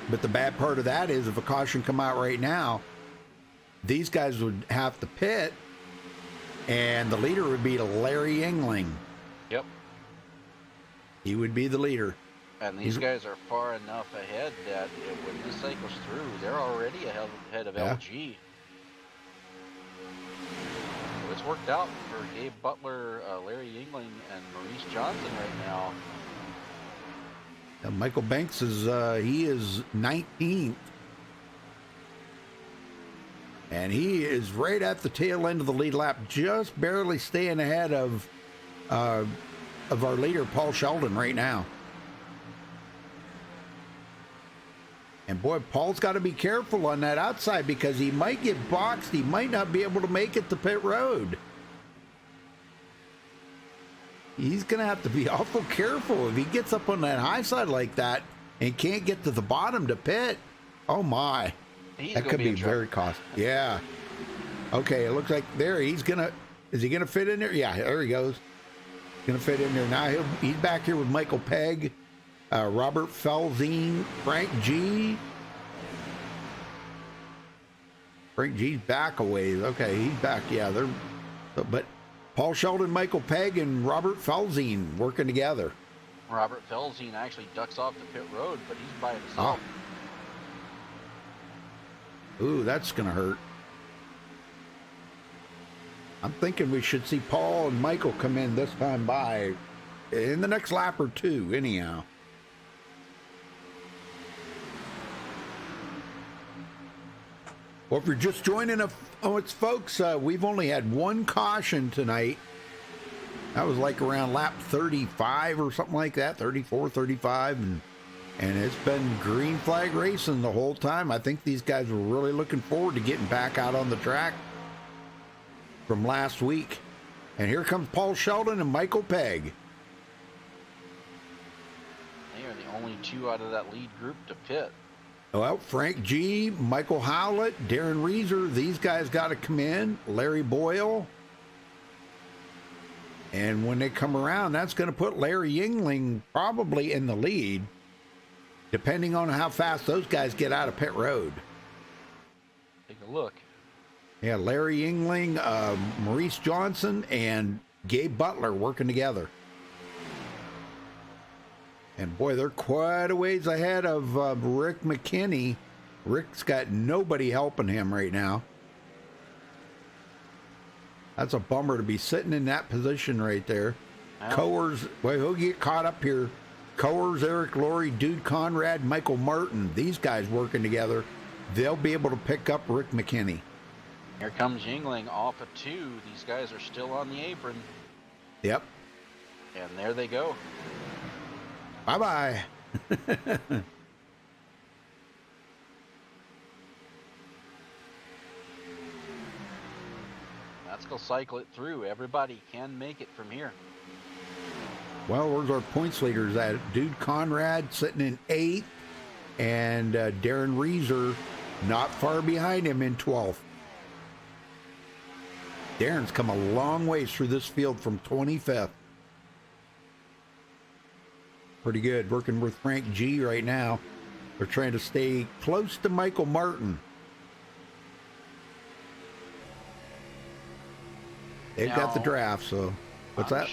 But the bad part of that is if a caution come out right now, these guys would have to pit, and the leader would be Larry Yingling. Yep. He would be the leader. And these guys are far enough ahead that when this cycle's through, they're already ahead of LG. So it's worked out for Gabe Butler, Larry Yingling, and Maurice Johnson right now. Michael Banks is he is 19th, and he is right at the tail end of the lead lap, just barely staying ahead of our leader Paul Sheldon right now. And boy, Paul's got to be careful on that outside because he might get boxed. He might not be able to make it to pit road. He's going to have to be awful careful if he gets up on that high side like that and can't get to the bottom to pit. Oh my, that could be very costly. Yeah. Okay, it looks like there he's gonna. Is he gonna fit in there? Yeah, there he goes. Gonna fit in there now. He's back here with Michael Pegg, Robert Felzine, Frank G. Frank G's back a ways. Okay, he's back. Yeah, but Paul Sheldon, Michael Pegg, and Robert Felzine working together. Robert Felzine actually ducks off the pit road, but he's by himself. Oh. Ooh, that's gonna hurt. I'm thinking we should see Paul and Michael come in this time by in the next lap or two, anyhow. Well, if you're just joining us, folks, we've only had one caution tonight. That was like around lap 35 or something like that, 34, 35, and it's been green flag racing the whole time. I think these guys were really looking forward to getting back out on the track from last week. And here comes Paul Sheldon and Michael Pegg. They are the only two out of that lead group to pit. Well, Frank G, Michael Howlett, Darren Reeser, these guys got to come in. Larry Boyle. And when they come around, that's going to put Larry Yingling probably in the lead, depending on how fast those guys get out of pit road. Take a look. Yeah, Larry Yingling, Maurice Johnson, and Gabe Butler working together. And boy, they're quite a ways ahead of Rick McKinney. Rick's got nobody helping him right now. That's a bummer to be sitting in that position right there. Wow. Coors, well, he'll get caught up here. Coors, Eric Laurie, Dude Conrad, Michael Martin. These guys working together. They'll be able to pick up Rick McKinney. Here comes Yingling off of 2. These guys are still on the apron. Yep. And there they go. Bye-bye. Let's go cycle it through. Everybody can make it from here. Well, where's our points leaders at? Dude Conrad sitting in 8th, and Darren Reeser not far behind him in 12th. Darren's come a long ways through this field from 25th. Pretty good. Working with Frank G right now. They're trying to stay close to Michael Martin. They've got the draft, so what's that?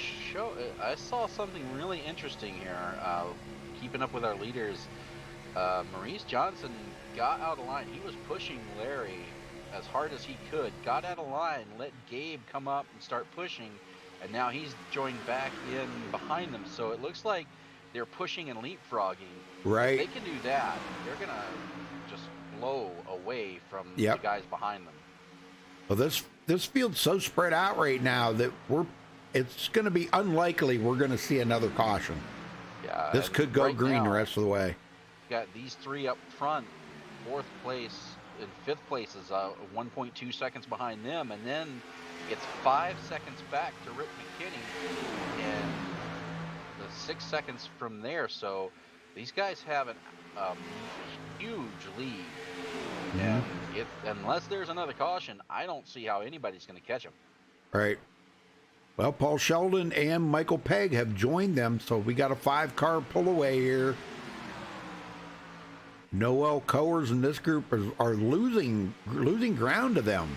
I saw something really interesting here. Keeping up with our leaders, Maurice Johnson got out of line. He was pushing Larry as hard as he could, got out of line, let Gabe come up and start pushing, and now he's joined back in behind them. So it looks like they're pushing and leapfrogging. Right. If they can do that, they're gonna just low away from Yep. the guys behind them. Well, this field's so spread out right now that it's going to be unlikely we're going to see another caution. Yeah, This and could go right green now, the rest of the way. got these three up front. Fourth place and fifth place is 1.2 seconds behind them, and then it's 5 seconds back to Rick McKinney, and the 6 seconds from there. So these guys have a huge lead, and unless there's another caution, I don't see how anybody's going to catch them. Right. Well, Paul Sheldon and Michael Pegg have joined them, so we got a 5-car pull away here. Noel Coers and this group are losing ground to them.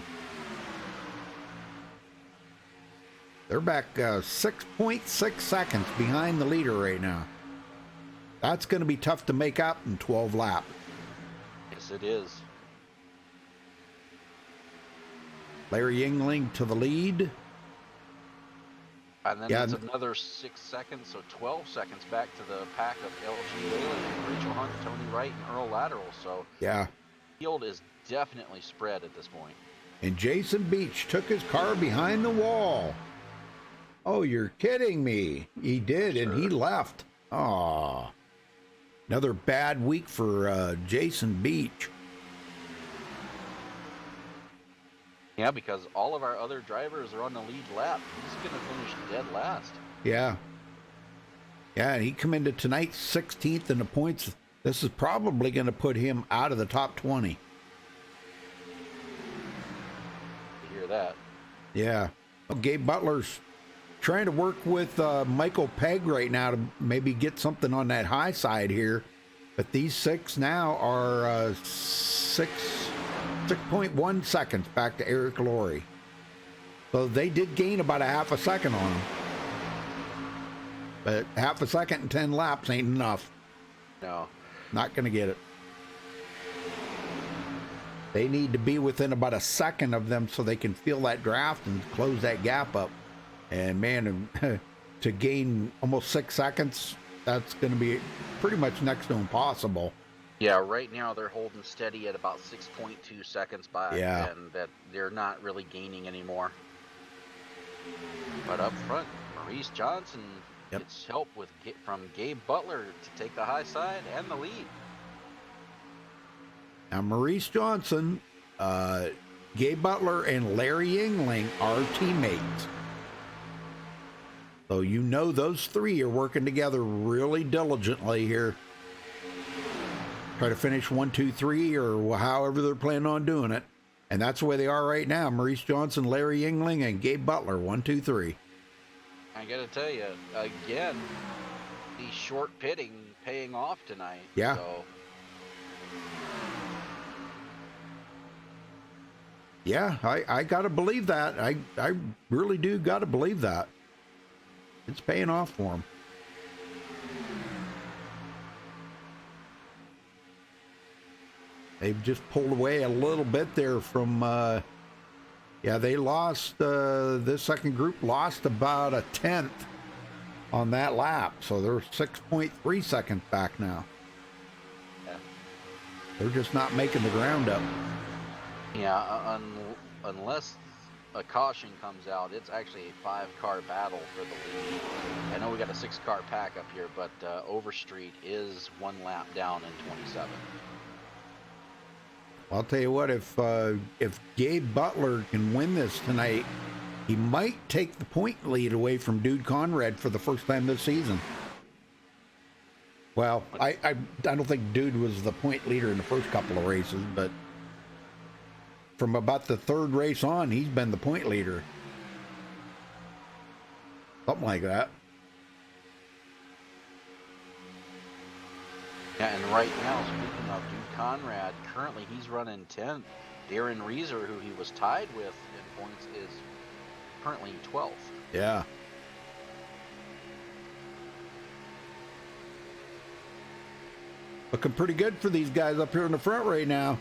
They're back 6.6 seconds behind the leader right now. That's going to be tough to make up in 12 laps. Yes, it is. Larry Yingling to the lead. And then Yeah, it's another 6 seconds, so 12 seconds back to the pack of LG Whalen, Rachel Hunt, Tony Wright, and Earl Lateral. So Yeah. the field is definitely spread at this point. And Jason Beach took his car behind the wall. Oh, you're kidding me. He did, and he left. Aw. Another bad week for Jason Beach. Yeah, because all of our other drivers are on the lead lap. He's going to finish dead last. Yeah. Yeah, and he come into tonight's 16th in the points. This is probably going to put him out of the top 20. You hear that? Yeah. Well, Gabe Butler's trying to work with Michael Pegg right now to maybe get something on that high side here. But these 6 now are 6.1 seconds back to Eric Laurie. So they did gain about a half a second on him. But half a second and 10 laps ain't enough. No. Not going to get it. They need to be within about a second of them so they can feel that draft and close that gap up. And man, to gain almost 6 seconds, that's going to be pretty much next to impossible. Yeah, right now they're holding steady at about 6.2 seconds back, Yeah. and that they're not really gaining anymore. But up front, Maurice Johnson gets help from Gabe Butler to take the high side and the lead. Now, Maurice Johnson, Gabe Butler, and Larry Yingling are teammates. So you know those 3 are working together really diligently here. Try to finish 1, 2, 3, or however they're planning on doing it. And that's the way they are right now. Maurice Johnson, Larry Yingling, and Gabe Butler, 1, 2, 3. I got to tell you, again, the short pitting paying off tonight. Yeah. So. Yeah, I got to believe that. I really do got to believe that. It's paying off for them. They've just pulled away a little bit there from, they lost, this second group lost about a 10th on that lap. So they're 6.3 seconds back now. Yeah. They're just not making the ground up. Yeah, unless a caution comes out, it's actually a 5-car battle for the lead. I know we got a 6-car pack up here, but Overstreet is 1 lap down in 27. I'll tell you what, if Gabe Butler can win this tonight, he might take the point lead away from Dude Conrad for the first time this season. Well, I don't think Dude was the point leader in the first couple of races, but from about the 3rd race on, he's been the point leader. Something like that. Yeah, and right now, speaking of Dude Conrad, currently he's running 10th. Darren Reeser, who he was tied with in points, is currently 12th. Yeah. Looking pretty good for these guys up here in the front right now.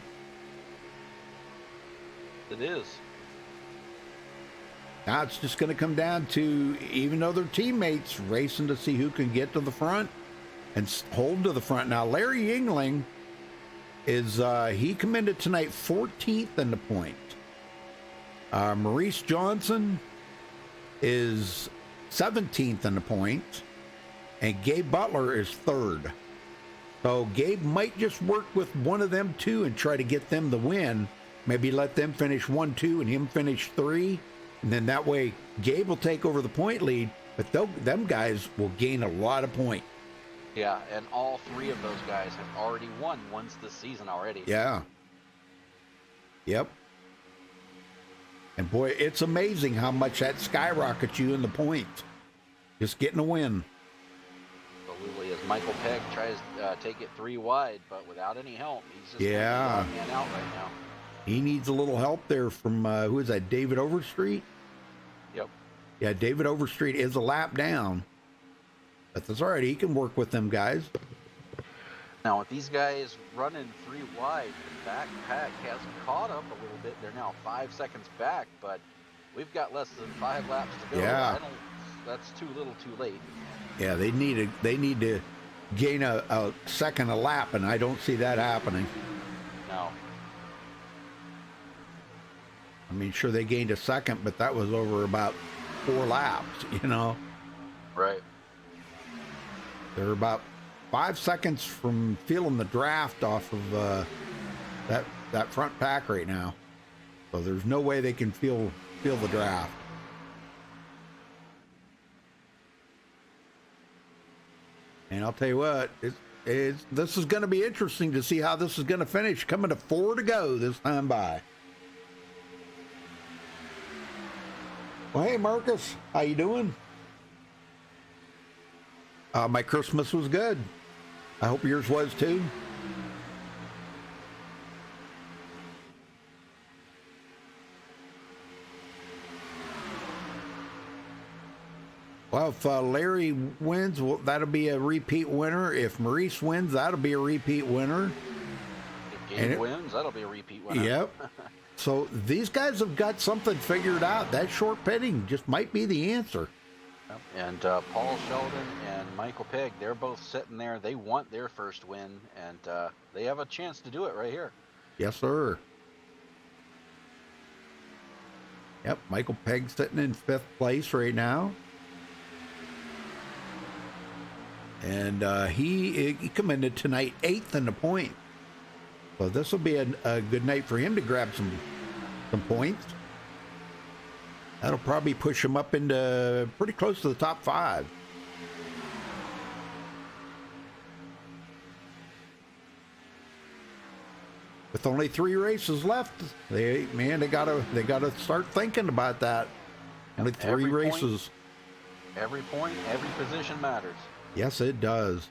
It is. Now it's just going to come down to, even though they're teammates, racing to see who can get to the front and hold to the front. Now, Larry Yingling is he come into tonight 14th in the point. Maurice Johnson is 17th in the point, and Gabe Butler is 3rd. So Gabe might just work with one of them two and try to get them the win. Maybe let them finish 1, 2, and him finish 3, and then that way Gabe will take over the point lead. But them guys will gain a lot of points. Yeah, and all 3 of those guys have already won once this season already. Yeah. Yep. And boy, it's amazing how much that skyrockets you in the points. Just getting a win. Absolutely. As Michael Pegg tries to take it 3 wide, but without any help. He's just yeah. man out right now. He needs a little help there from, who is that, David Overstreet? Yep. Yeah, David Overstreet is a lap down. But that's all right. He can work with them guys. Now, with these guys running 3 wide, the backpack has caught up a little bit. They're now 5 seconds back, but we've got less than 5 laps to go. Yeah. That's too little too late. Yeah, they need to gain a second a lap, and I don't see that happening. No. I mean, sure, they gained a second, but that was over about 4 laps, you know. Right. They're about 5 seconds from feeling the draft off of that front pack right now. So there's no way they can feel the draft. And I'll tell you what, this is going to be interesting to see how this is going to finish. Coming to 4 to go this time by. Well, hey, Marcus, how you doing? My Christmas was good. I hope yours was too. Well, if Larry wins, well, that'll be a repeat winner. If Maurice wins, that'll be a repeat winner. If Gabe wins, that'll be a repeat winner. Yep. So these guys have got something figured out. That short pitting just might be the answer. And Paul Sheldon and Michael Pegg, they're both sitting there. They want their first win, and they have a chance to do it right here. Yes, sir. Yep, Michael Pegg sitting in 5th place right now. And he come into tonight 8th in the point. So this will be a good night for him to grab some points. That'll probably push him up into pretty close to the top 5. With only 3 races left, they gotta start thinking about that. Only 3 races. Every point, every position matters. Yes, it does.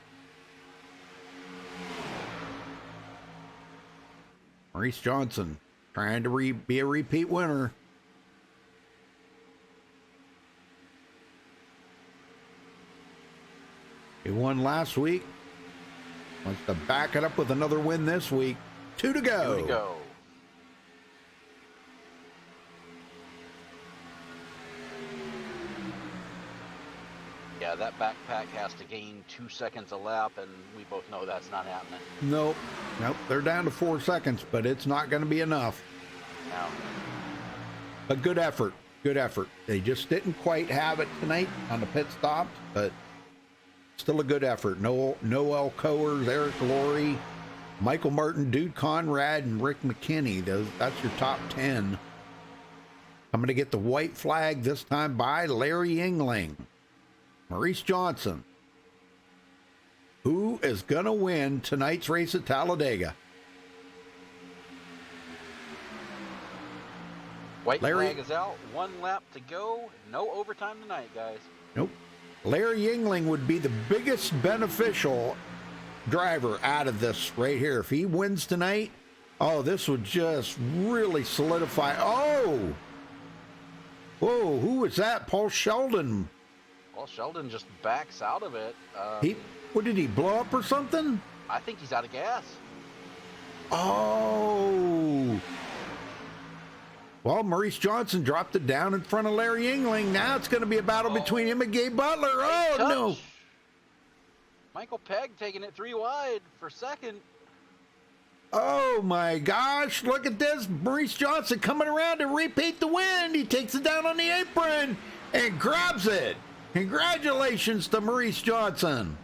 Maurice Johnson trying to be a repeat winner. He won last week. Wants to back it up with another win this week. 2 to go. 2 to go. Yeah, that backpack has to gain 2 seconds a lap, and we both know that's not happening. Nope. They're down to 4 seconds, but it's not going to be enough. No. A good effort. Good effort. They just didn't quite have it tonight on the pit stops, but still a good effort. Noel Coers, Eric Laurie, Michael Martin, Dude Conrad, and Rick McKinney. That's your top 10. I'm going to get the white flag this time by Larry Yingling. Maurice Johnson. Who is going to win tonight's race at Talladega? White flag is out. 1 lap to go. No overtime tonight, guys. Nope. Larry Yingling would be the biggest beneficial driver out of this right here. If he wins tonight, this would just really solidify. Oh! Whoa, who was that? Paul Sheldon. Well, Sheldon just backs out of it. What did he blow up or something? I think he's out of gas. Oh. Well, Maurice Johnson dropped it down in front of Larry Yingling. Now it's going to be a battle between him and Gabe Butler. Oh, no. Michael Pegg taking it 3 wide for second. Oh my gosh, look at this. Maurice Johnson coming around to repeat the win. He takes it down on the apron and grabs it. Congratulations to Maurice Johnson.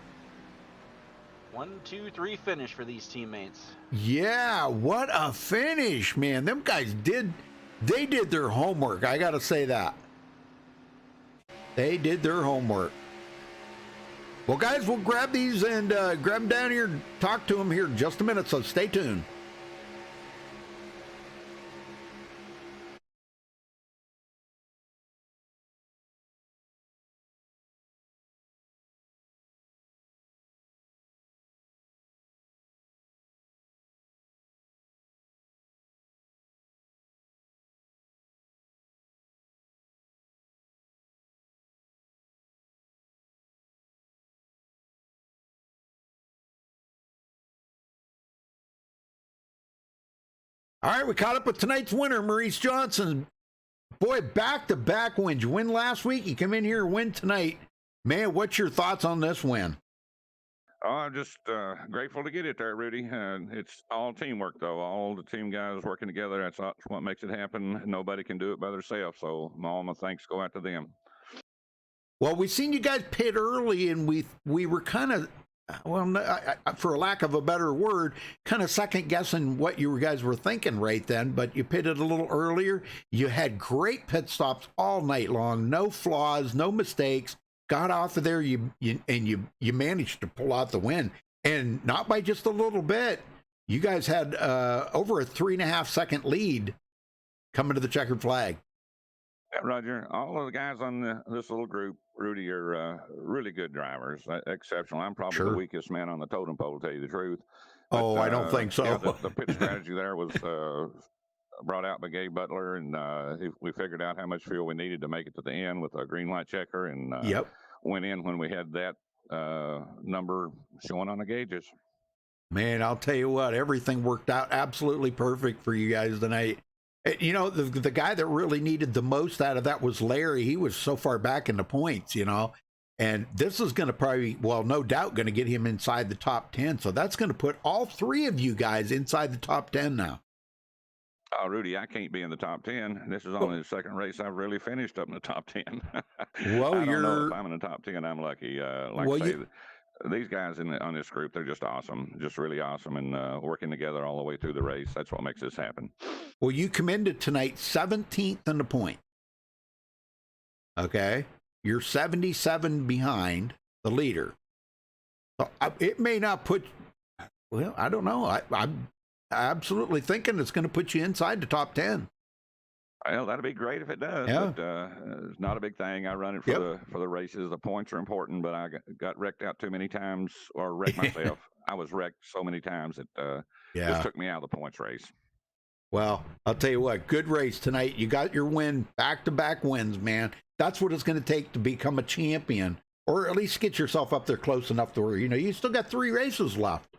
1, 2, 3 finish for these teammates. Yeah, what a finish, man. Them guys did their homework. I got to say that. They did their homework. Well, guys, we'll grab these and grab them down here and talk to them here in just a minute, so stay tuned. All right, we caught up with tonight's winner, Maurice Johnson. Boy, back-to-back wins. You win last week, you come in here and win tonight. Man, what's your thoughts on this win? Oh, I'm just grateful to get it there, Rudy. It's all teamwork, though. All the team guys working together. That's what makes it happen. Nobody can do it by themselves. So all my thanks go out to them. Well, we seen you guys pit early, and we were kind of, well, for lack of a better word, kind of second guessing what you guys were thinking right then. But you pitted a little earlier. You had great pit stops all night long, no flaws, no mistakes. Got off of there, you managed to pull out the win, and not by just a little bit. You guys had over a 3.5 second lead coming to the checkered flag. Yeah, Roger, all of the guys on this little group, Rudy, are really good drivers, exceptional. I'm probably the weakest man on the totem pole, to tell you the truth. But, I don't think so. Yeah, the pit strategy there was brought out by Gabe Butler, and we figured out how much fuel we needed to make it to the end with a green light checker, and went in when we had that number showing on the gauges. Man, I'll tell you what, everything worked out absolutely perfect for you guys tonight. You know, the guy that really needed the most out of that was Larry. He was so far back in the points, you know, and this is going to probably, well, no doubt going to get him inside the top 10. So that's going to put all three of you guys inside the top 10 now. Oh, Rudy, I can't be in the top 10. This is only the second race I've really finished up in the top 10. Well, I don't know if I'm in the top 10. I'm lucky. These guys on this group, they're just awesome, just really awesome, and working together all the way through the race. That's what makes this happen. Well, you come into tonight 17th in the point. Okay? You're 77 behind the leader. So it may not put, well, I don't know. I'm absolutely thinking it's going to put you inside the top 10. Well, that'd be great if it does. Yeah. But it's not a big thing. I run it for the races. The points are important, but I got wrecked out too many times, or wrecked myself. I was wrecked so many times that just took me out of the points race. Well, I'll tell you what, good race tonight. You got your win, back-to-back wins, man. That's what it's going to take to become a champion, or at least get yourself up there close enough to where, you know, you still got 3 races left.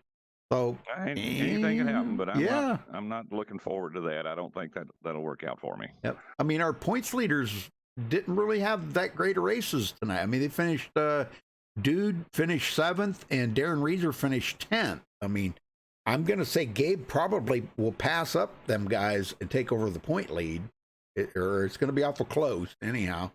So anything can happen, but I'm not looking forward to that. I don't think that'll work out for me. Yep. I mean, our points leaders didn't really have that great of races tonight. I mean, they finished, Dude finished 7th, and Darren Reeser finished 10th. I mean, I'm going to say Gabe probably will pass up them guys and take over the point lead, or it's going to be awful close anyhow.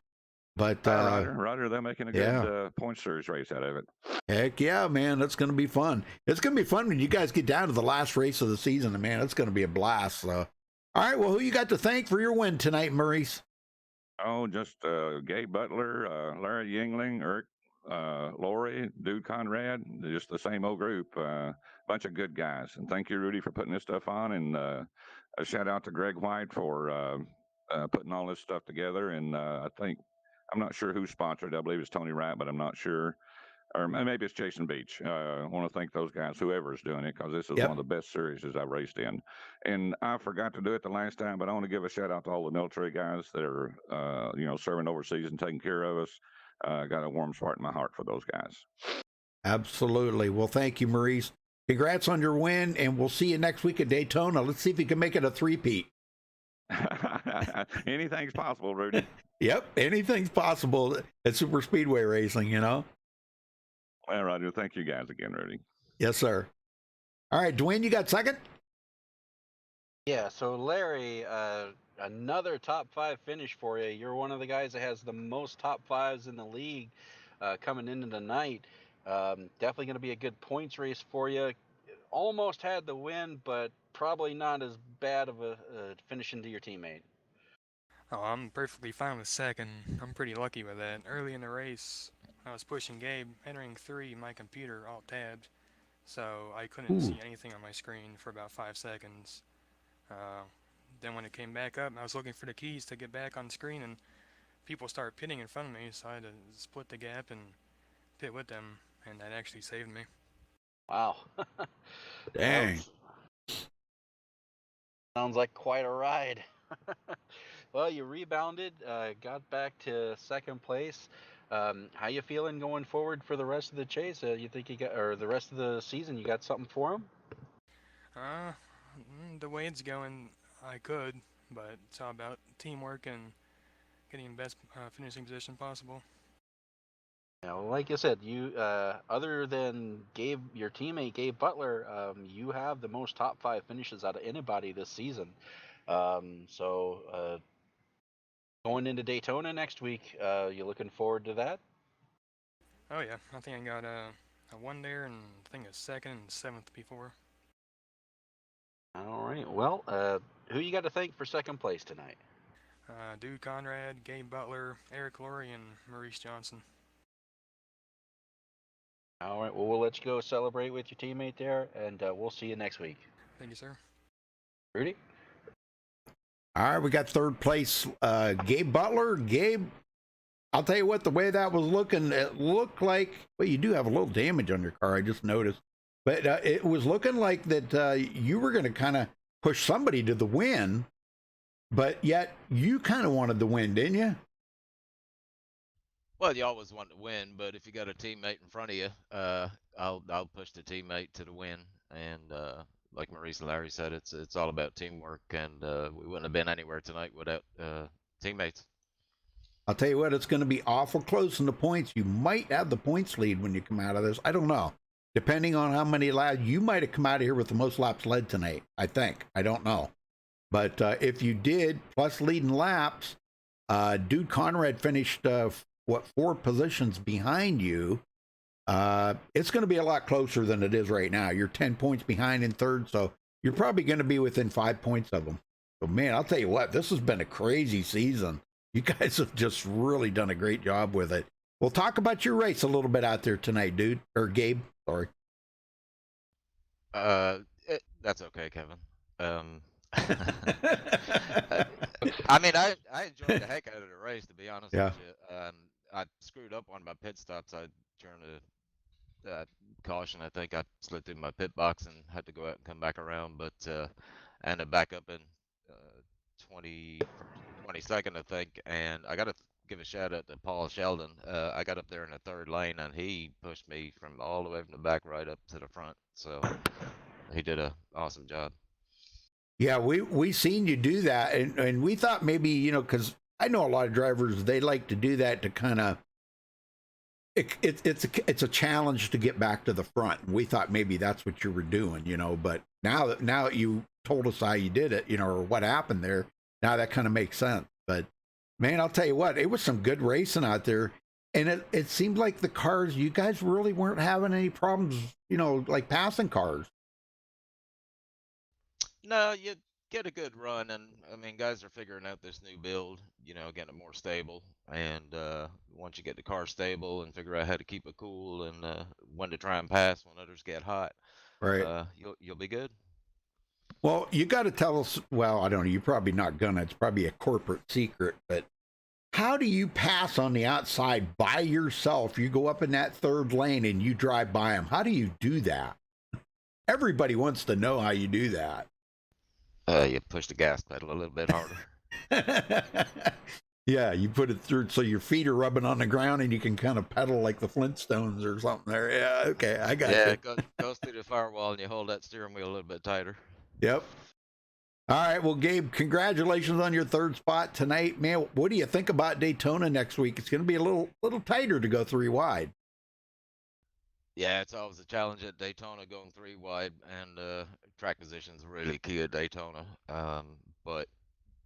But Roger, they're making a good point series race out of it. Heck yeah, man, that's going to be fun. It's going to be fun when you guys get down to the last race of the season, and man, it's going to be a blast. So, all right, well, who you got to thank for your win tonight, Maurice? Oh, just Gabe Butler, Larry Yingling, Eric, Lori, Dude Conrad, just the same old group. Bunch of good guys. And thank you, Rudy, for putting this stuff on. And a shout out to Greg White for putting all this stuff together. And I'm not sure who sponsored. I believe it's Tony Wright, but I'm not sure. Or maybe it's Jason Beach. I want to thank those guys, whoever is doing it, because this is one of the best series I've raced in. And I forgot to do it the last time, but I want to give a shout out to all the military guys that are, serving overseas and taking care of us. Got a warm spot in my heart for those guys. Absolutely. Well, thank you, Maurice. Congrats on your win, and we'll see you next week at Daytona. Let's see if you can make it a 3-peat. Anything's possible, Rudy. Yep, anything's possible at super speedway racing, you know. Well, Roger, thank you guys again, Rudy. Yes, sir. All right, Dwayne, you got second? Yeah, so Larry, another top 5 finish for you. You're one of the guys that has the most top 5s in the league coming into the night. Definitely going to be a good points race for you. Almost had the win, but probably not as bad of a finish into your teammate. Oh, I'm perfectly fine with second. I'm pretty lucky with that. Early in the race, I was pushing Gabe, entering 3, my computer all tabbed, so I couldn't Ooh. see anything on my screen for about 5 seconds. Then when it came back up, I was looking for the keys to get back on screen, and people started pitting in front of me, so I had to split the gap and pit with them, and that actually saved me. Wow. Dang. Sounds like quite a ride. Well, you rebounded, got back to second place. How you feeling going forward for the rest of the chase? You think you got, or the rest of the season, you got something for them? The way it's going, I could, but it's all about teamwork and getting the best finishing position possible. Yeah, well, like I said, you other than Gabe, your teammate Gabe Butler, you have the most top 5 finishes out of anybody this season. So going into Daytona next week, you looking forward to that? Oh yeah, I think I got a 1 there and I think a 2nd and 7th before. All right. Well, who you got to thank for second place tonight? Dude Conrad, Gabe Butler, Eric Laurie, and Maurice Johnson. All right. Well, we'll let you go celebrate with your teammate there, and we'll see you next week. Thank you, sir. Rudy? All right, we got third place, Gabe Butler. Gabe, I'll tell you what, the way that was looking, it looked like, well, you do have a little damage on your car, I just noticed. But it was looking like that you were going to kind of push somebody to the win, but yet you kind of wanted the win, didn't you? Well, you always want to win, but if you got a teammate in front of you, I'll push the teammate to the win. And like Maurice and Larry said, it's all about teamwork, and we wouldn't have been anywhere tonight without teammates. I'll tell you what, it's going to be awful close in the points. You might have the points lead when you come out of this. I don't know. Depending on how many laps, you might have come out of here with the most laps led tonight, I think. I don't know. But if you did, plus leading laps, Dude Conrad finished, 4 positions behind you. It's going to be a lot closer than it is right now. You're 10 points behind in third, so you're probably going to be within 5 points of them. So, man, I'll tell you what, this has been a crazy season. You guys have just really done a great job with it. We'll talk about your race a little bit out there tonight, dude. Or Gabe, sorry. That's okay, Kevin. I mean, I enjoyed the heck out of the race, to be honest with you. I screwed up on my pit stops. I turned a caution. I think I slid through my pit box and had to go out and come back around, but I ended back up in 22nd, I think, and I got to give a shout out to Paul Sheldon. I got up there in the 3rd lane, and he pushed me from all the way from the back right up to the front. So he did an awesome job. Yeah, we seen you do that, and we thought maybe, you know, because I know a lot of drivers, they like to do that to kind of, it's a challenge to get back to the front. We thought maybe that's what you were doing, you know, but now that you told us how you did it, you know, or what happened there, now that kind of makes sense. But man, I'll tell you what, it was some good racing out there, and it seemed like the cars, you guys really weren't having any problems, you know, like passing cars. No, you get a good run, and I mean, guys are figuring out this new build, you know, getting it more stable. And once you get the car stable and figure out how to keep it cool and when to try and pass when others get hot, Right. you'll be good. Well, you got to tell us, well, I don't know, you're probably not gonna, it's probably a corporate secret, but how do you pass on the outside by yourself? You go up in that 3rd lane and you drive by them. How do you do that? Everybody wants to know how you do that. You push the gas pedal a little bit harder. Yeah, you put it through so your feet are rubbing on the ground and you can kind of pedal like the Flintstones or something there. Yeah, okay, I got Yeah, you. it goes through the firewall and you hold that steering wheel a little bit tighter. Yep. All right, well, Gabe, congratulations on your 3rd spot tonight. Man, what do you think about Daytona next week? It's going to be a little tighter to go 3 wide. Yeah, it's always a challenge at Daytona going 3 wide, and track position's really key at Daytona. But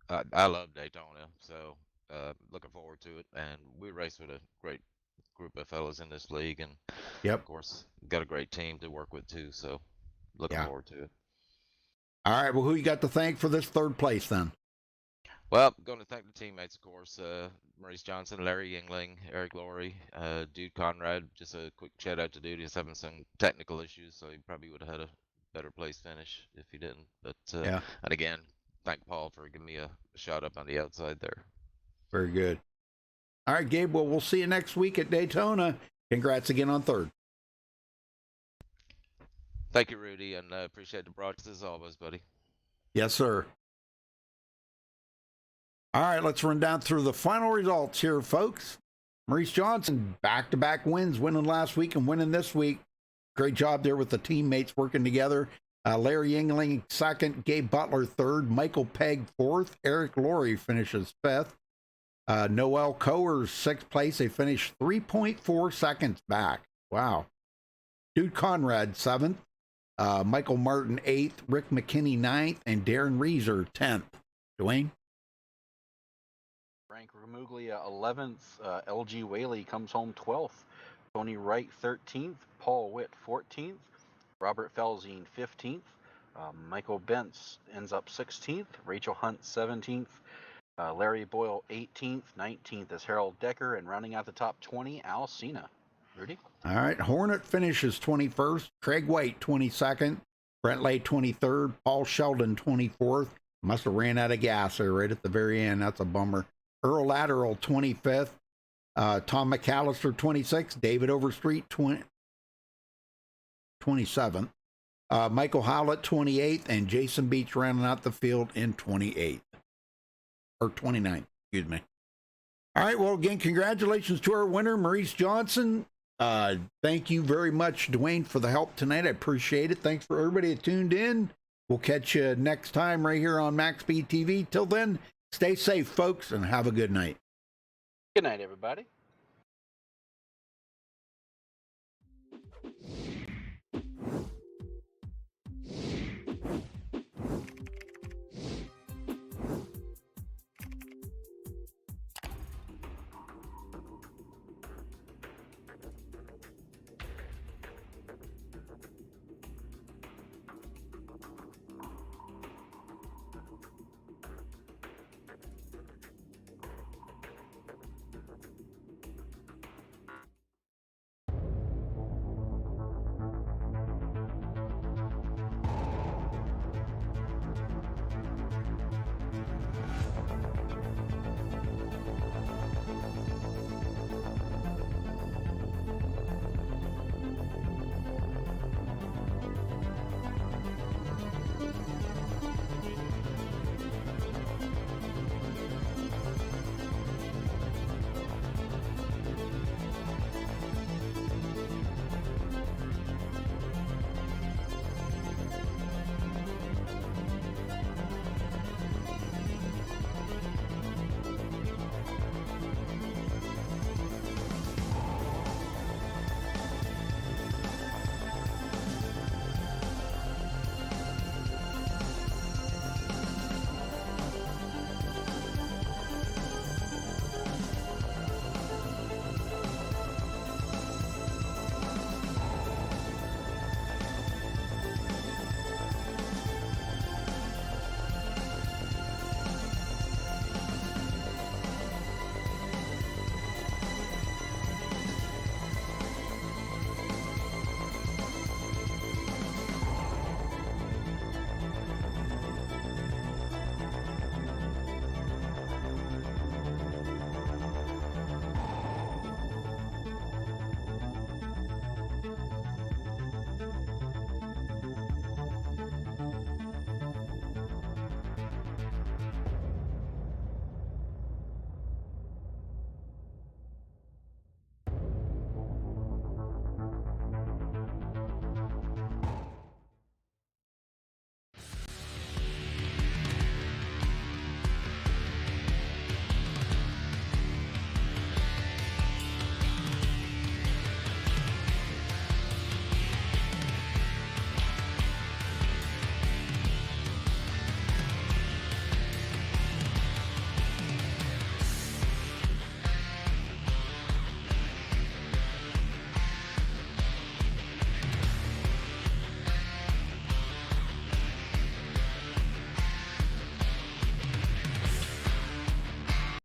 I love Daytona, so looking forward to it. And we race with a great group of fellas in this league, and Yep. of course, got a great team to work with too. So looking Yeah. forward to it. All right. Well, who you got to thank for this third place then? Well, going to thank the teammates, of course. Maurice Johnson, Larry Yingling, Eric Laurie, Dude Conrad. Just a quick shout out to Dude. He's having some technical issues, so he probably would have had a better place finish if he didn't. But Yeah. and again, thank Paul for giving me a shot up on the outside there. Very good. All right, Gabe. Well, we'll see you next week at Daytona. Congrats again on third. Thank you, Rudy, and appreciate the broadcast as always, buddy. Yes, sir. All right, let's run down through the final results here, folks. Maurice Johnson, back-to-back wins, winning last week and winning this week. Great job there with the teammates working together. Larry Yingling, second. Gabe Butler, third. Michael Pegg, fourth. Eric Laurie finishes fifth. Noel Coers, sixth place. They finished 3.4 seconds back. Wow. Dude Conrad, seventh. Michael Martin, eighth. Rick McKinney, ninth. And Darren Reeser, 10th. Dwayne? Frank Remuglia 11th, LG Whaley comes home 12th, Tony Wright 13th, Paul Witt 14th, Robert Felzine 15th, Michael Bentz ends up 16th, Rachel Hunt 17th, Larry Boyle 18th, 19th is Harold Decker, and rounding out the top 20, Al Cena. Rudy? All right, Hornet finishes 21st, Craig White 22nd, Brent Lay 23rd, Paul Sheldon 24th. Must have ran out of gas there right at the very end. That's a bummer. Earl Lateral 25th, Tom McAllister 26th, David Overstreet 27th, Michael Howlett 28th, and Jason Beach rounding out the field in 28th, or 29th, excuse me. All right, well, again, congratulations to our winner, Maurice Johnson. Thank you very much, Dwayne, for the help tonight. I appreciate it. Thanks for everybody that tuned in. We'll catch you next time right here on MaxSpeedTV. Till then, stay safe, folks, and have a good night. Good night, everybody.